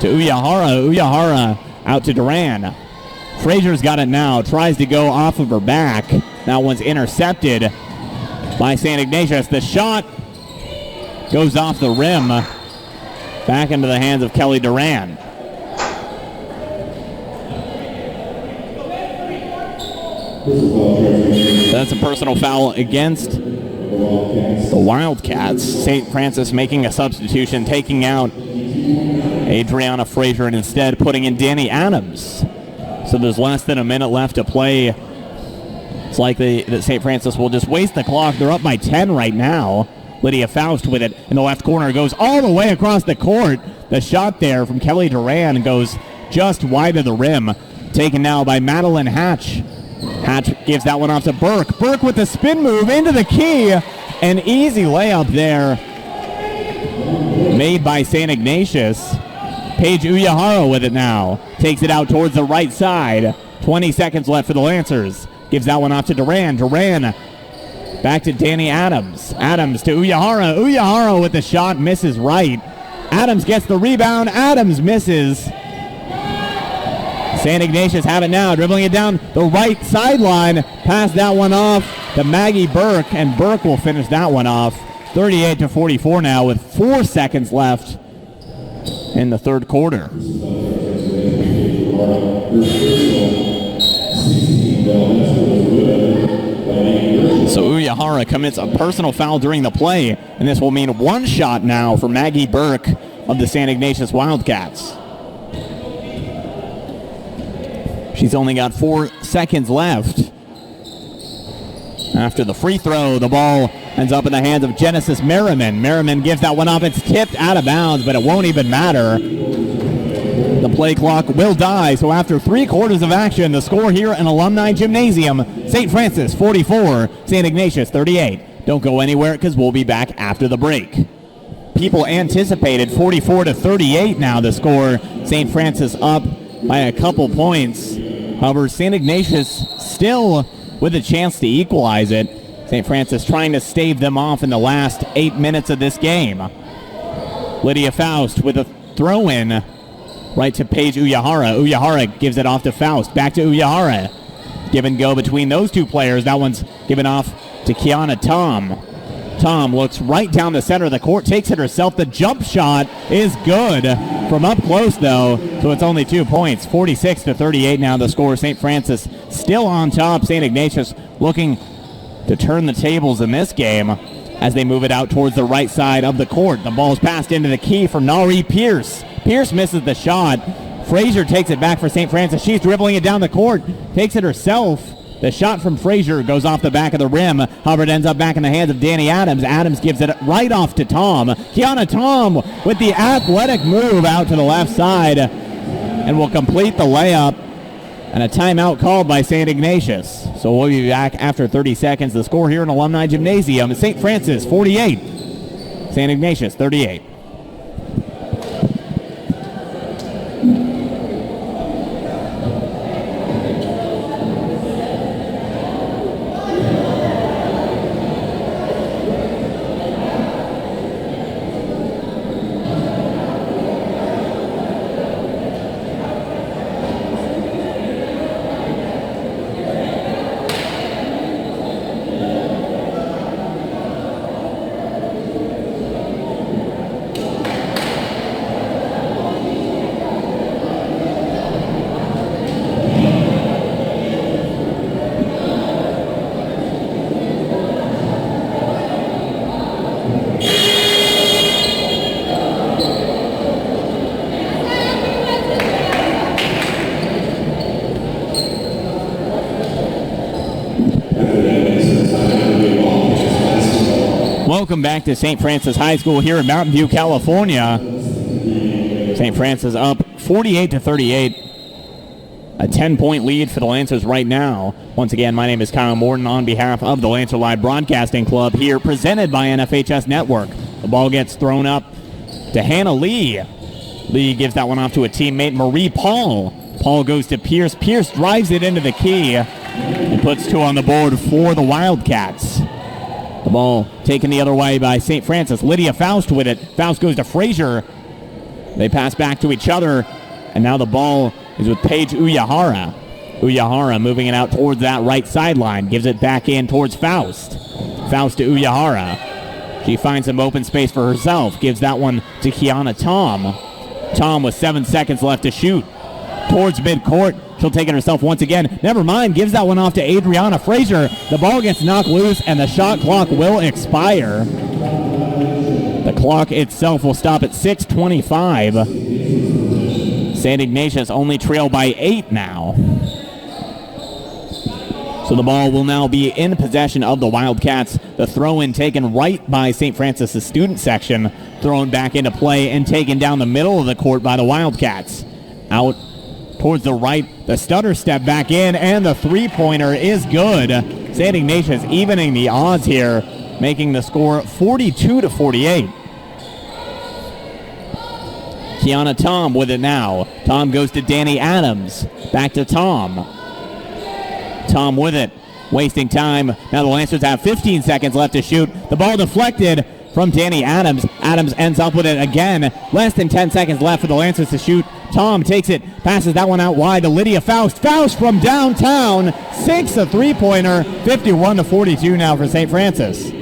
S1: to Uyahara. Uyahara out to Duran. Frazier's got it now. Tries to go off of her back. That one's intercepted by St. Ignatius. The shot goes off the rim. Back into the hands of Kelly Duran. That's a personal foul against the Wildcats. St. Francis making a substitution, taking out Adriana Frazier and instead putting in Danny Adams. So there's less than a minute left to play. It's likely that St. Francis will just waste the clock. They're up by 10 right now. Lydia Faust with it in the left corner. Goes all the way across the court. The shot there from Kelly Duran goes just wide of the rim. Taken now by Madeline Hatch. Hatch gives that one off to Burke. Burke with the spin move into the key. An easy layup there made by St. Ignatius. Paige Uyahara with it now. Takes it out towards the right side. 20 seconds left for the Lancers. Gives that one off to Duran. Duran back to Danny Adams. Adams to Uyahara. Uyahara with the shot. Misses right. Adams gets the rebound. Adams misses. St. Ignatius have it now. Dribbling it down the right sideline. Pass that one off to Maggie Burke. And Burke will finish that one off. 38-44 now with 4 seconds left in the third quarter. So Uyahara commits a personal foul during the play, and this will mean one shot now for Maggie Burke of the St. Ignatius Wildcats. She's only got 4 seconds left. After the free throw, the ball ends up in the hands of Genesis Merriman. Merriman gives that one off. It's tipped out of bounds, but it won't even matter. The play clock will die, so after 3 quarters of action, the score here in Alumni Gymnasium, St. Francis 44, St. Ignatius 38. Don't go anywhere because we'll be back after the break. People anticipated 44-38 now the score. St. Francis up by a couple points. However, St. Ignatius still with a chance to equalize it. St. Francis trying to stave them off in the last 8 minutes of this game. Lydia Faust with a throw-in right to Paige Uyahara. Uyahara gives it off to Faust. Back to Uyahara. Give and go between those two players. That one's given off to Kiana Tom. Tom looks right down the center of the court, takes it herself. The jump shot is good from up close, though, so it's only 2 points. 46-38 now the score. St. Francis still on top. St. Ignatius looking to turn the tables in this game as they move it out towards the right side of the court. The ball's passed into the key for Nari Pierce. Pierce misses the shot. Frazier takes it back for St. Francis. She's dribbling it down the court, takes it herself. The shot from Frazier goes off the back of the rim. However, it ends up back in the hands of Danny Adams. Adams gives it right off to Tom. Kiana Tom with the athletic move out to the left side and will complete the layup. And a timeout called by St. Ignatius. So we'll be back after 30 seconds. The score here in Alumni Gymnasium is St. Francis 48, St. Ignatius 38. Welcome back to St. Francis High School here in Mountain View, California. St. Francis up 48-38. A 10-point lead for the Lancers right now. Once again, my name is Kyle Morton on behalf of the Lancer Live Broadcasting Club here, presented by NFHS Network. The ball gets thrown up to Hannah Lee. Lee gives that one off to a teammate, Marie Paul. Paul goes to Pierce. Pierce drives it into the key and puts two on the board for the Wildcats. The ball taken the other way by St. Francis. Lydia Faust with it. Faust goes to Frazier. They pass back to each other, and now the ball is with Paige Uyahara. Uyahara moving it out towards that right sideline. Gives it back in towards Faust. Faust to Uyahara. She finds some open space for herself. Gives that one to Kiana Tom. Tom with 7 seconds left to shoot. Towards midcourt. She'll take it herself once again. Never mind. Gives that one off to Adriana Frazier. The ball gets knocked loose, and the shot clock will expire. The clock itself will stop at 6:25. St. Ignatius only trail by 8 now. So the ball will now be in possession of the Wildcats. The throw-in taken right by St. Francis' student section. Thrown back into play and taken down the middle of the court by the Wildcats. Out towards the right, the stutter step back in, and the three-pointer is good. St. Ignatius evening the odds here, making the score 42-48. Kiana Tom with it now. Tom goes to Danny Adams. Back to Tom. Tom with it, wasting time. Now the Lancers have 15 seconds left to shoot. The ball deflected from Danny Adams. Adams ends up with it again. Less than 10 seconds left for the Lancers to shoot. Tom takes it, passes that one out wide to Lydia Faust. Faust from downtown, sinks a three-pointer. 51-42 now for St. Francis.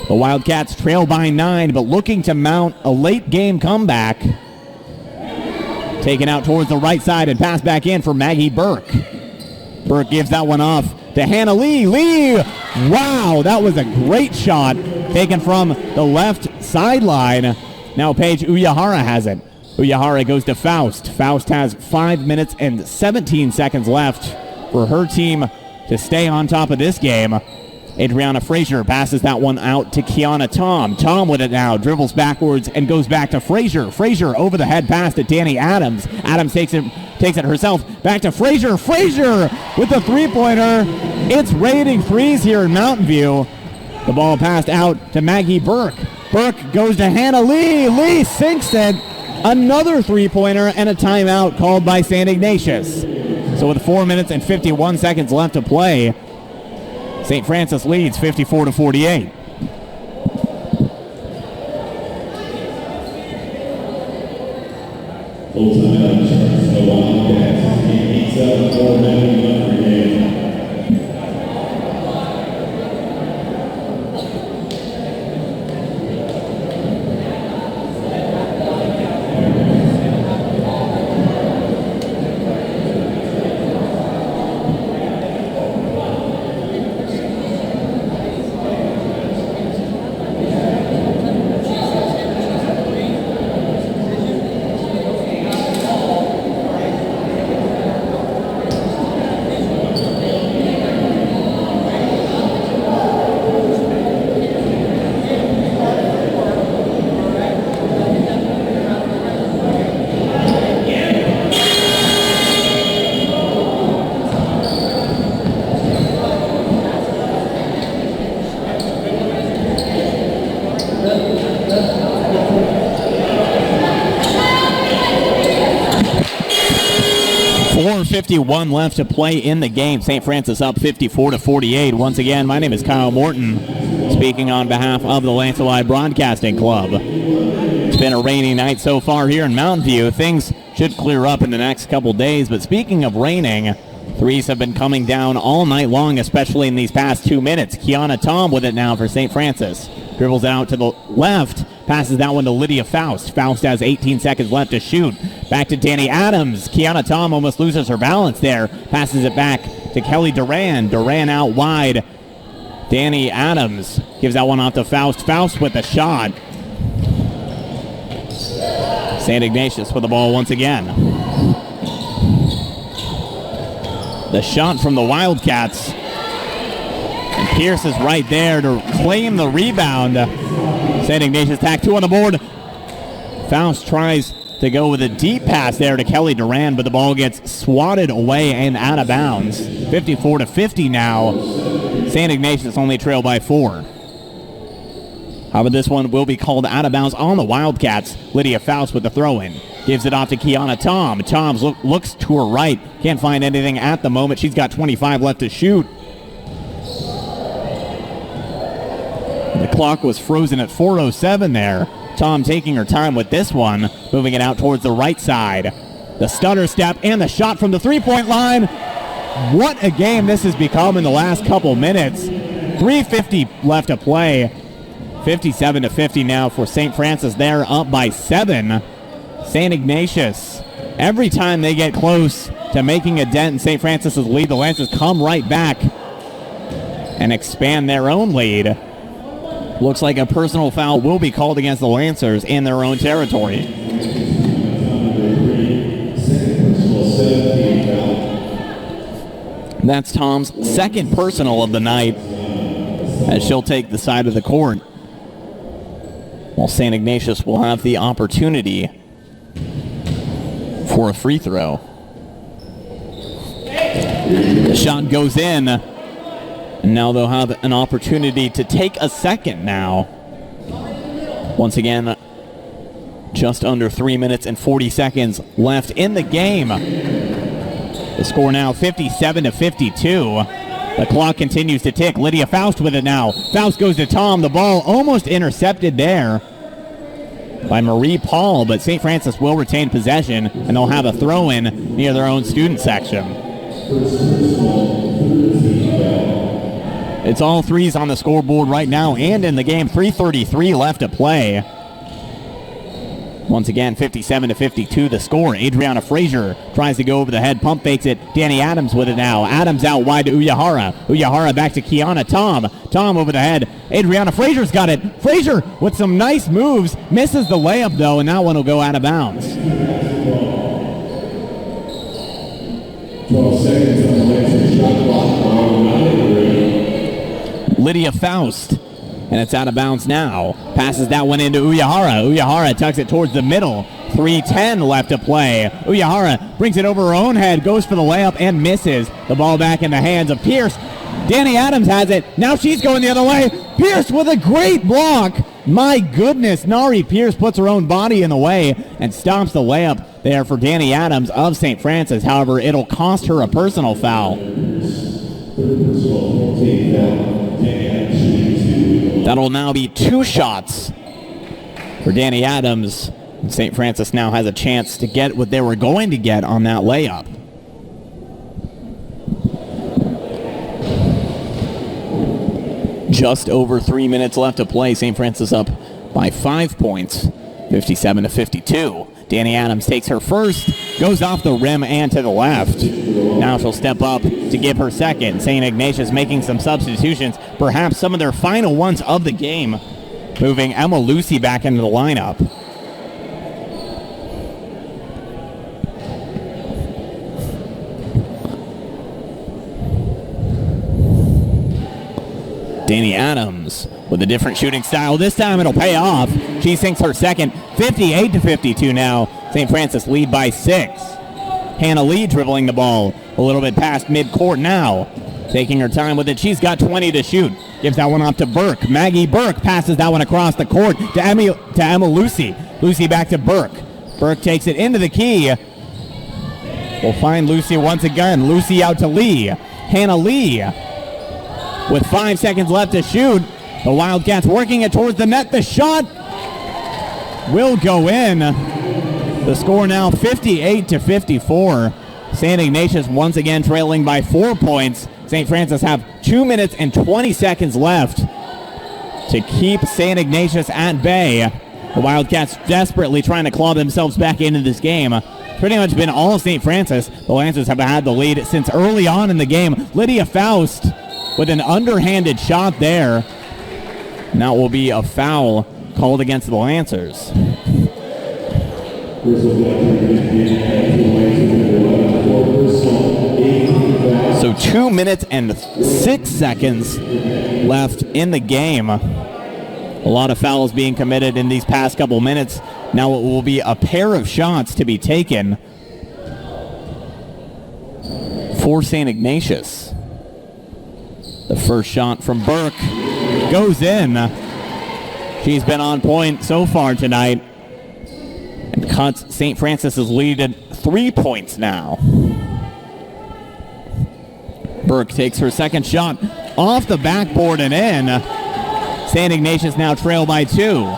S1: The Wildcats trail by 9, but looking to mount a late-game comeback. Taken out towards the right side and passed back in for Maggie Burke. Burke gives that one off to Hannah Lee. Lee! Wow, that was a great shot taken from the left sideline. Now Paige Uyahara has it. Uyahara goes to Faust. Faust has 5 minutes and 17 seconds left for her team to stay on top of this game. Adriana Frazier passes that one out to Kiana Tom. Tom with it now, dribbles backwards and goes back to Frazier. Frazier over the head pass to Danny Adams. Adams takes it herself, back to Frazier. Frazier with the three-pointer. It's raining threes here in Mountain View. The ball passed out to Maggie Burke. Burke goes to Hannah Lee. Lee sinks it. Another three-pointer and a timeout called by St. Ignatius. So with 4 minutes and 51 seconds left to play, St. Francis leads 54-48. .51 left to play in the game. St. Francis up 54-48. Once again, my name is Kyle Morton, speaking on behalf of the Lancelot Broadcasting Club. It's been a rainy night so far here in Mountain View. Things should clear up in the next couple days, but speaking of raining, threes have been coming down all night long, especially in these past 2 minutes. Kiana Tom with it now for St. Francis. Dribbles it out to the left, passes that one to Lydia Faust. Faust has 18 seconds left to shoot. Back to Danny Adams. Kiana Tom almost loses her balance there. Passes it back to Kelly Duran. Duran out wide. Danny Adams gives that one off to Faust. Faust with the shot. St. Ignatius with the ball once again. The shot from the Wildcats. And Pierce is right there to claim the rebound. St. Ignatius tack 2 on the board. Faust tries to go with a deep pass there to Kelly Duran, but the ball gets swatted away and out of bounds. 54-50 now. St. Ignatius only trail by 4. However, this one will be called out of bounds on the Wildcats. Lydia Faust with the throw-in. Gives it off to Kiana Tom. Tom looks to her right. Can't find anything at the moment. She's got 25 left to shoot. The clock was frozen at 4:07 there. Tom taking her time with this one, moving it out towards the right side. The stutter step and the shot from the three-point line. What a game this has become in the last couple minutes. 3:50 left to play. 57-50 now for St. Francis. They're up by 7. St. Ignatius, every time they get close to making a dent in St. Francis's lead, the Lancers come right back and expand their own lead. Looks like a personal foul will be called against the Lancers in their own territory. That's Tom's second personal of the night, as she'll take the side of the court, while St. Ignatius will have the opportunity for a free throw. The shot goes in. And now they'll have an opportunity to take a second now. Once again, just under 3 minutes and 40 seconds left in the game. The score now 57-52. The clock continues to tick. Lydia Faust with it now. Faust goes to Tom. The ball almost intercepted there by Marie Paul, but St. Francis will retain possession, and they'll have a throw-in near their own student section. It's all threes on the scoreboard right now and in the game. 3:33 left to play. Once again, 57-52 the score. Adriana Frazier tries to go over the head, pump fakes it. Danny Adams with it now. Adams out wide to Uyahara. Uyahara back to Kiana Tom. Tom over the head. Adriana Frazier's got it. Frazier with some nice moves. Misses the layup though, and that one will go out of bounds.
S2: 12 seconds on the Lancers shot clock.
S1: Lydia Faust, and it's out of bounds now. Passes that one into Uyahara. Uyahara tucks it towards the middle. 3:10 left to play. Uyahara brings it over her own head, goes for the layup and misses. The ball back in the hands of Pierce. Danny Adams has it. Now she's going the other way. Pierce with a great block. My goodness, Nari Pierce puts her own body in the way and stops the layup there for Danny Adams of St. Francis. However, it'll cost her a personal foul. That'll now be 2 shots for Danny Adams. And St. Francis now has a chance to get what they were going to get on that layup. Just over 3 minutes left to play. St. Francis up by 5 points, 57-52. Danny Adams takes her first, goes off the rim and to the left. Now she'll step up to give her second. St. Ignatius making some substitutions, perhaps some of their final ones of the game, moving Emma Lucy back into the lineup. Danny Adams with a different shooting style. This time it'll pay off. She sinks her second, 58-52 now. St. Francis lead by 6. Hannah Lee dribbling the ball a little bit past midcourt now. Taking her time with it. She's got 20 to shoot. Gives that one off to Burke. Maggie Burke passes that one across the court to Emma Lucy. Lucy back to Burke. Burke takes it into the key. We'll find Lucy once again. Lucy out to Lee. Hannah Lee with 5 seconds left to shoot. The Wildcats working it towards the net. The shot will go in. The score now 58-54. St. Ignatius once again trailing by 4 points. St. Francis have 2 minutes and 20 seconds left to keep St. Ignatius at bay. The Wildcats desperately trying to claw themselves back into this game. Pretty much been all St. Francis. The Lancers have had the lead since early on in the game. Lydia Faust with an underhanded shot there. And that will be a foul called against the Lancers. So 2 minutes and 6 seconds left in the game. A lot of fouls being committed in these past couple minutes. Now it will be a pair of shots to be taken for St. Ignatius. The first shot from Burke goes in. She's been on point so far tonight and cuts St. Francis's lead at 3 points now. Burke takes her second shot off the backboard and in. St. Ignatius now trail by 2.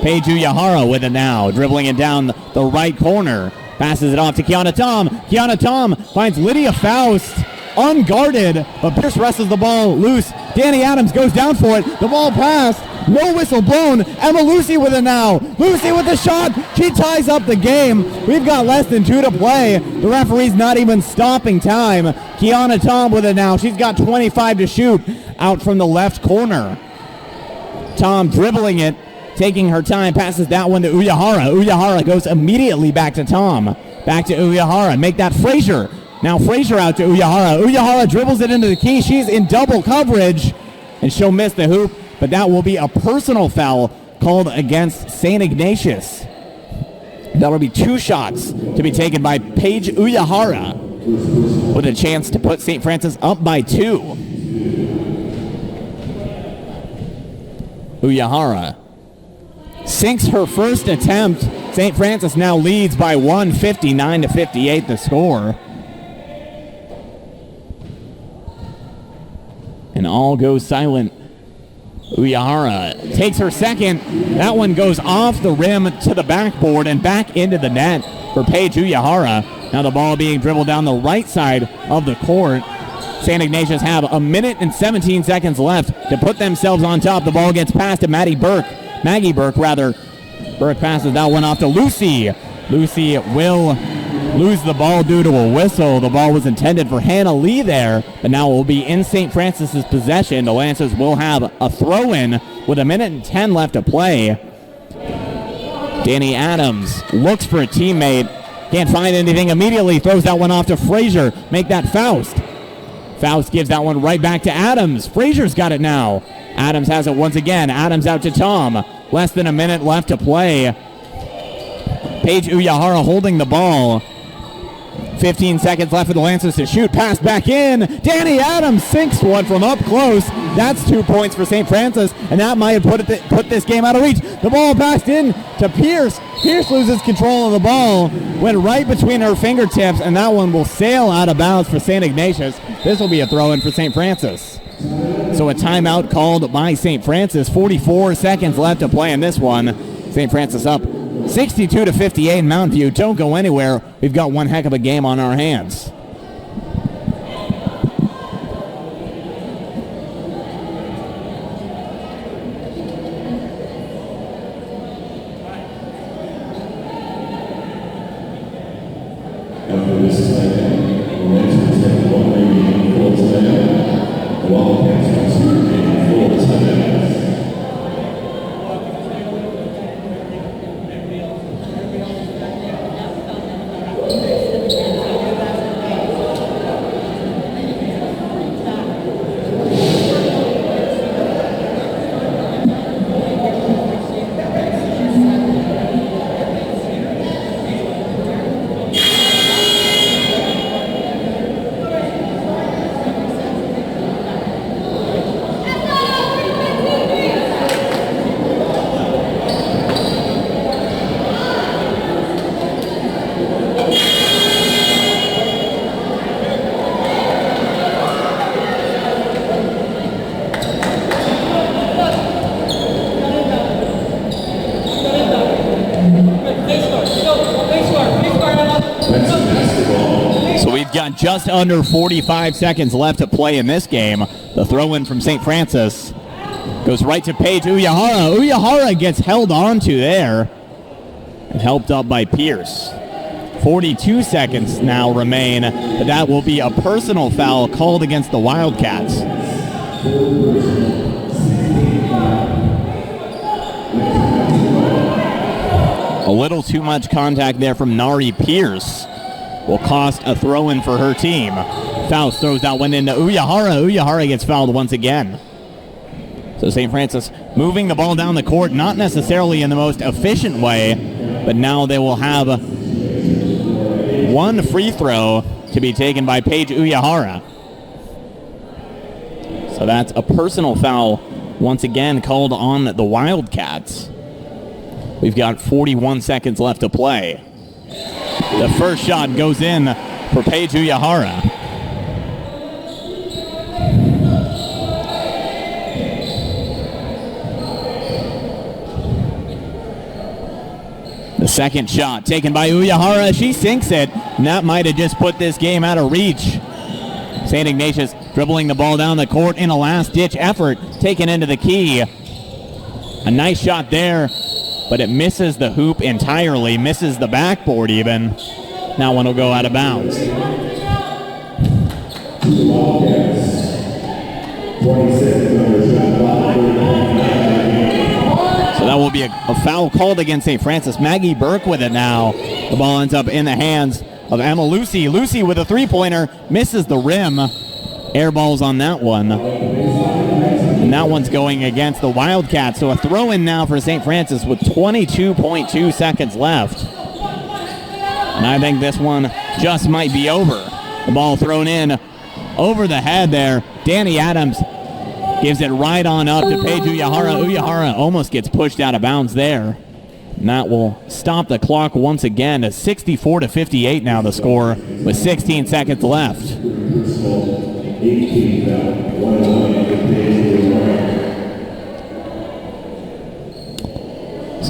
S1: Paige Uyahara with it now, dribbling it down the right corner. Passes it off to Kiana Tom. Kiana Tom finds Lydia Faust unguarded, but Pierce wrestles the ball loose. Danny Adams goes down for it. The ball passed. No whistle blown. Emma Lucy with it now. Lucy with the shot. She ties up the game. We've got less than 2 to play. The referee's not even stopping time. Kiana Tom with it now. She's got 25 to shoot out from the left corner. Tom dribbling it, taking her time, passes that one to Uyahara. Uyahara goes immediately back to Tom. Back to Uyahara. Make that Frazier. Now Frazier out to Uyahara. Uyahara dribbles it into the key. She's in double coverage, and she'll miss the hoop, but that will be a personal foul called against St. Ignatius. That'll be 2 shots to be taken by Paige Uyahara with a chance to put St. Francis up by 2. Uyahara sinks her first attempt. St. Francis now leads by 1, 59-58 the score. And all goes silent. Uyahara takes her second. That one goes off the rim to the backboard and back into the net for Paige Uyahara. Now the ball being dribbled down the right side of the court. St. Ignatius have 1 minute and 17 seconds left to put themselves on top. The ball gets passed to Maggie Burke. Burke passes that one off to Lucy. Lucy will lose the ball due to a whistle. The ball was intended for Hannah Lee there, but now it will be in St. Francis's possession. The Lancers will have a throw-in with 1 minute and 10 left to play. Danny Adams looks for a teammate. Can't find anything immediately. Throws that one off to Frazier. Make that Faust. Faust gives that one right back to Adams. Frazier's got it now. Adams has it once again. Adams out to Tom. Less than a minute left to play. Paige Uyahara holding the ball. 15 seconds left for the Lancers to shoot. Pass back in. Danny Adams sinks one from up close. That's 2 points for St. Francis, and that might have put this game out of reach. The ball passed in to Pierce. Pierce loses control of the ball. Went right between her fingertips, and that one will sail out of bounds for St. Ignatius. This will be a throw-in for St. Francis. So a timeout called by St. Francis. 44 seconds left to play in this one. St. Francis up 62-58 in Mountain View. Don't go anywhere. We've got one heck of a game on our hands.
S2: After this timeout, Lancers have one remaining full timeout. The Wildcats have two remaining full timeouts.
S1: Just under 45 seconds left to play in this game. The throw-in from St. Francis goes right to Paige Uyahara. Uyahara gets held onto there and helped up by Pierce. 42 seconds now remain, but that will be a personal foul called against the Wildcats. A little too much contact there from Nari Pierce will cost a throw-in for her team. Faust throws that one into Uyahara. Uyahara gets fouled once again. So St. Francis moving the ball down the court, not necessarily in the most efficient way, but now they will have one free throw to be taken by Paige Uyahara. So that's a personal foul once again called on the Wildcats. We've got 41 seconds left to play. The first shot goes in for Paige Uyahara. The second shot taken by Uyahara. She sinks it, and that might have just put this game out of reach. St. Ignatius dribbling the ball down the court in a last-ditch effort, taken into the key. A nice shot there, but it misses the hoop entirely, misses the backboard even. That one will go out of bounds. So that will be a foul called against St. Francis. Maggie Burke with it now. The ball ends up in the hands of Emma Lucy. Lucy with a three-pointer, misses the rim. Air balls on that one. And that one's going against the Wildcats. So a throw-in now for St. Francis with 22.2 seconds left. And I think this one just might be over. The ball thrown in over the head there. Danny Adams gives it right on up to Paige Uyahara. Uyahara almost gets pushed out of bounds there. And that will stop the clock once again. 64-58 now the score with 16 seconds left.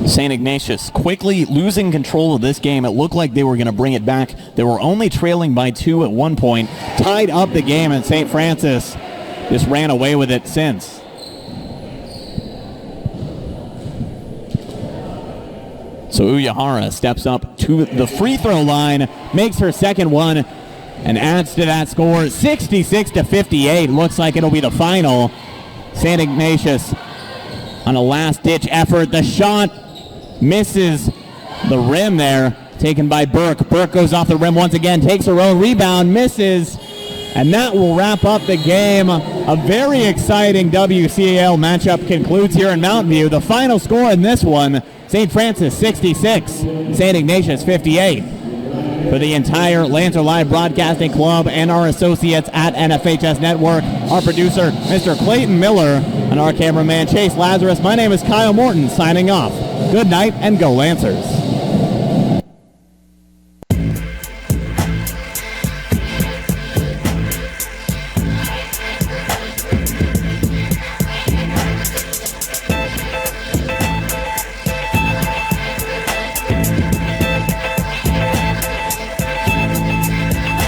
S1: St. Ignatius quickly losing control of this game. It looked like they were going to bring it back. They were only trailing by 2 at one point. Tied up the game, and St. Francis just ran away with it since. So Uyahara steps up to the free throw line, makes her second one, and adds to that score. 66-58. Looks like it'll be the final. St. Ignatius on a last-ditch effort. The shot misses the rim there, taken by Burke. Burke goes off the rim once again, takes her own rebound, misses, and that will wrap up the game. A very exciting WCAL matchup concludes here in Mountain View. The final score in this one, St. Francis 66, St. Ignatius 58. For the entire Lancer Live Broadcasting Club and our associates at NFHS Network, our producer, Mr. Clayton Miller, and our cameraman, Chase Lazarus, my name is Kyle Morton, signing off. Good night and go Lancers.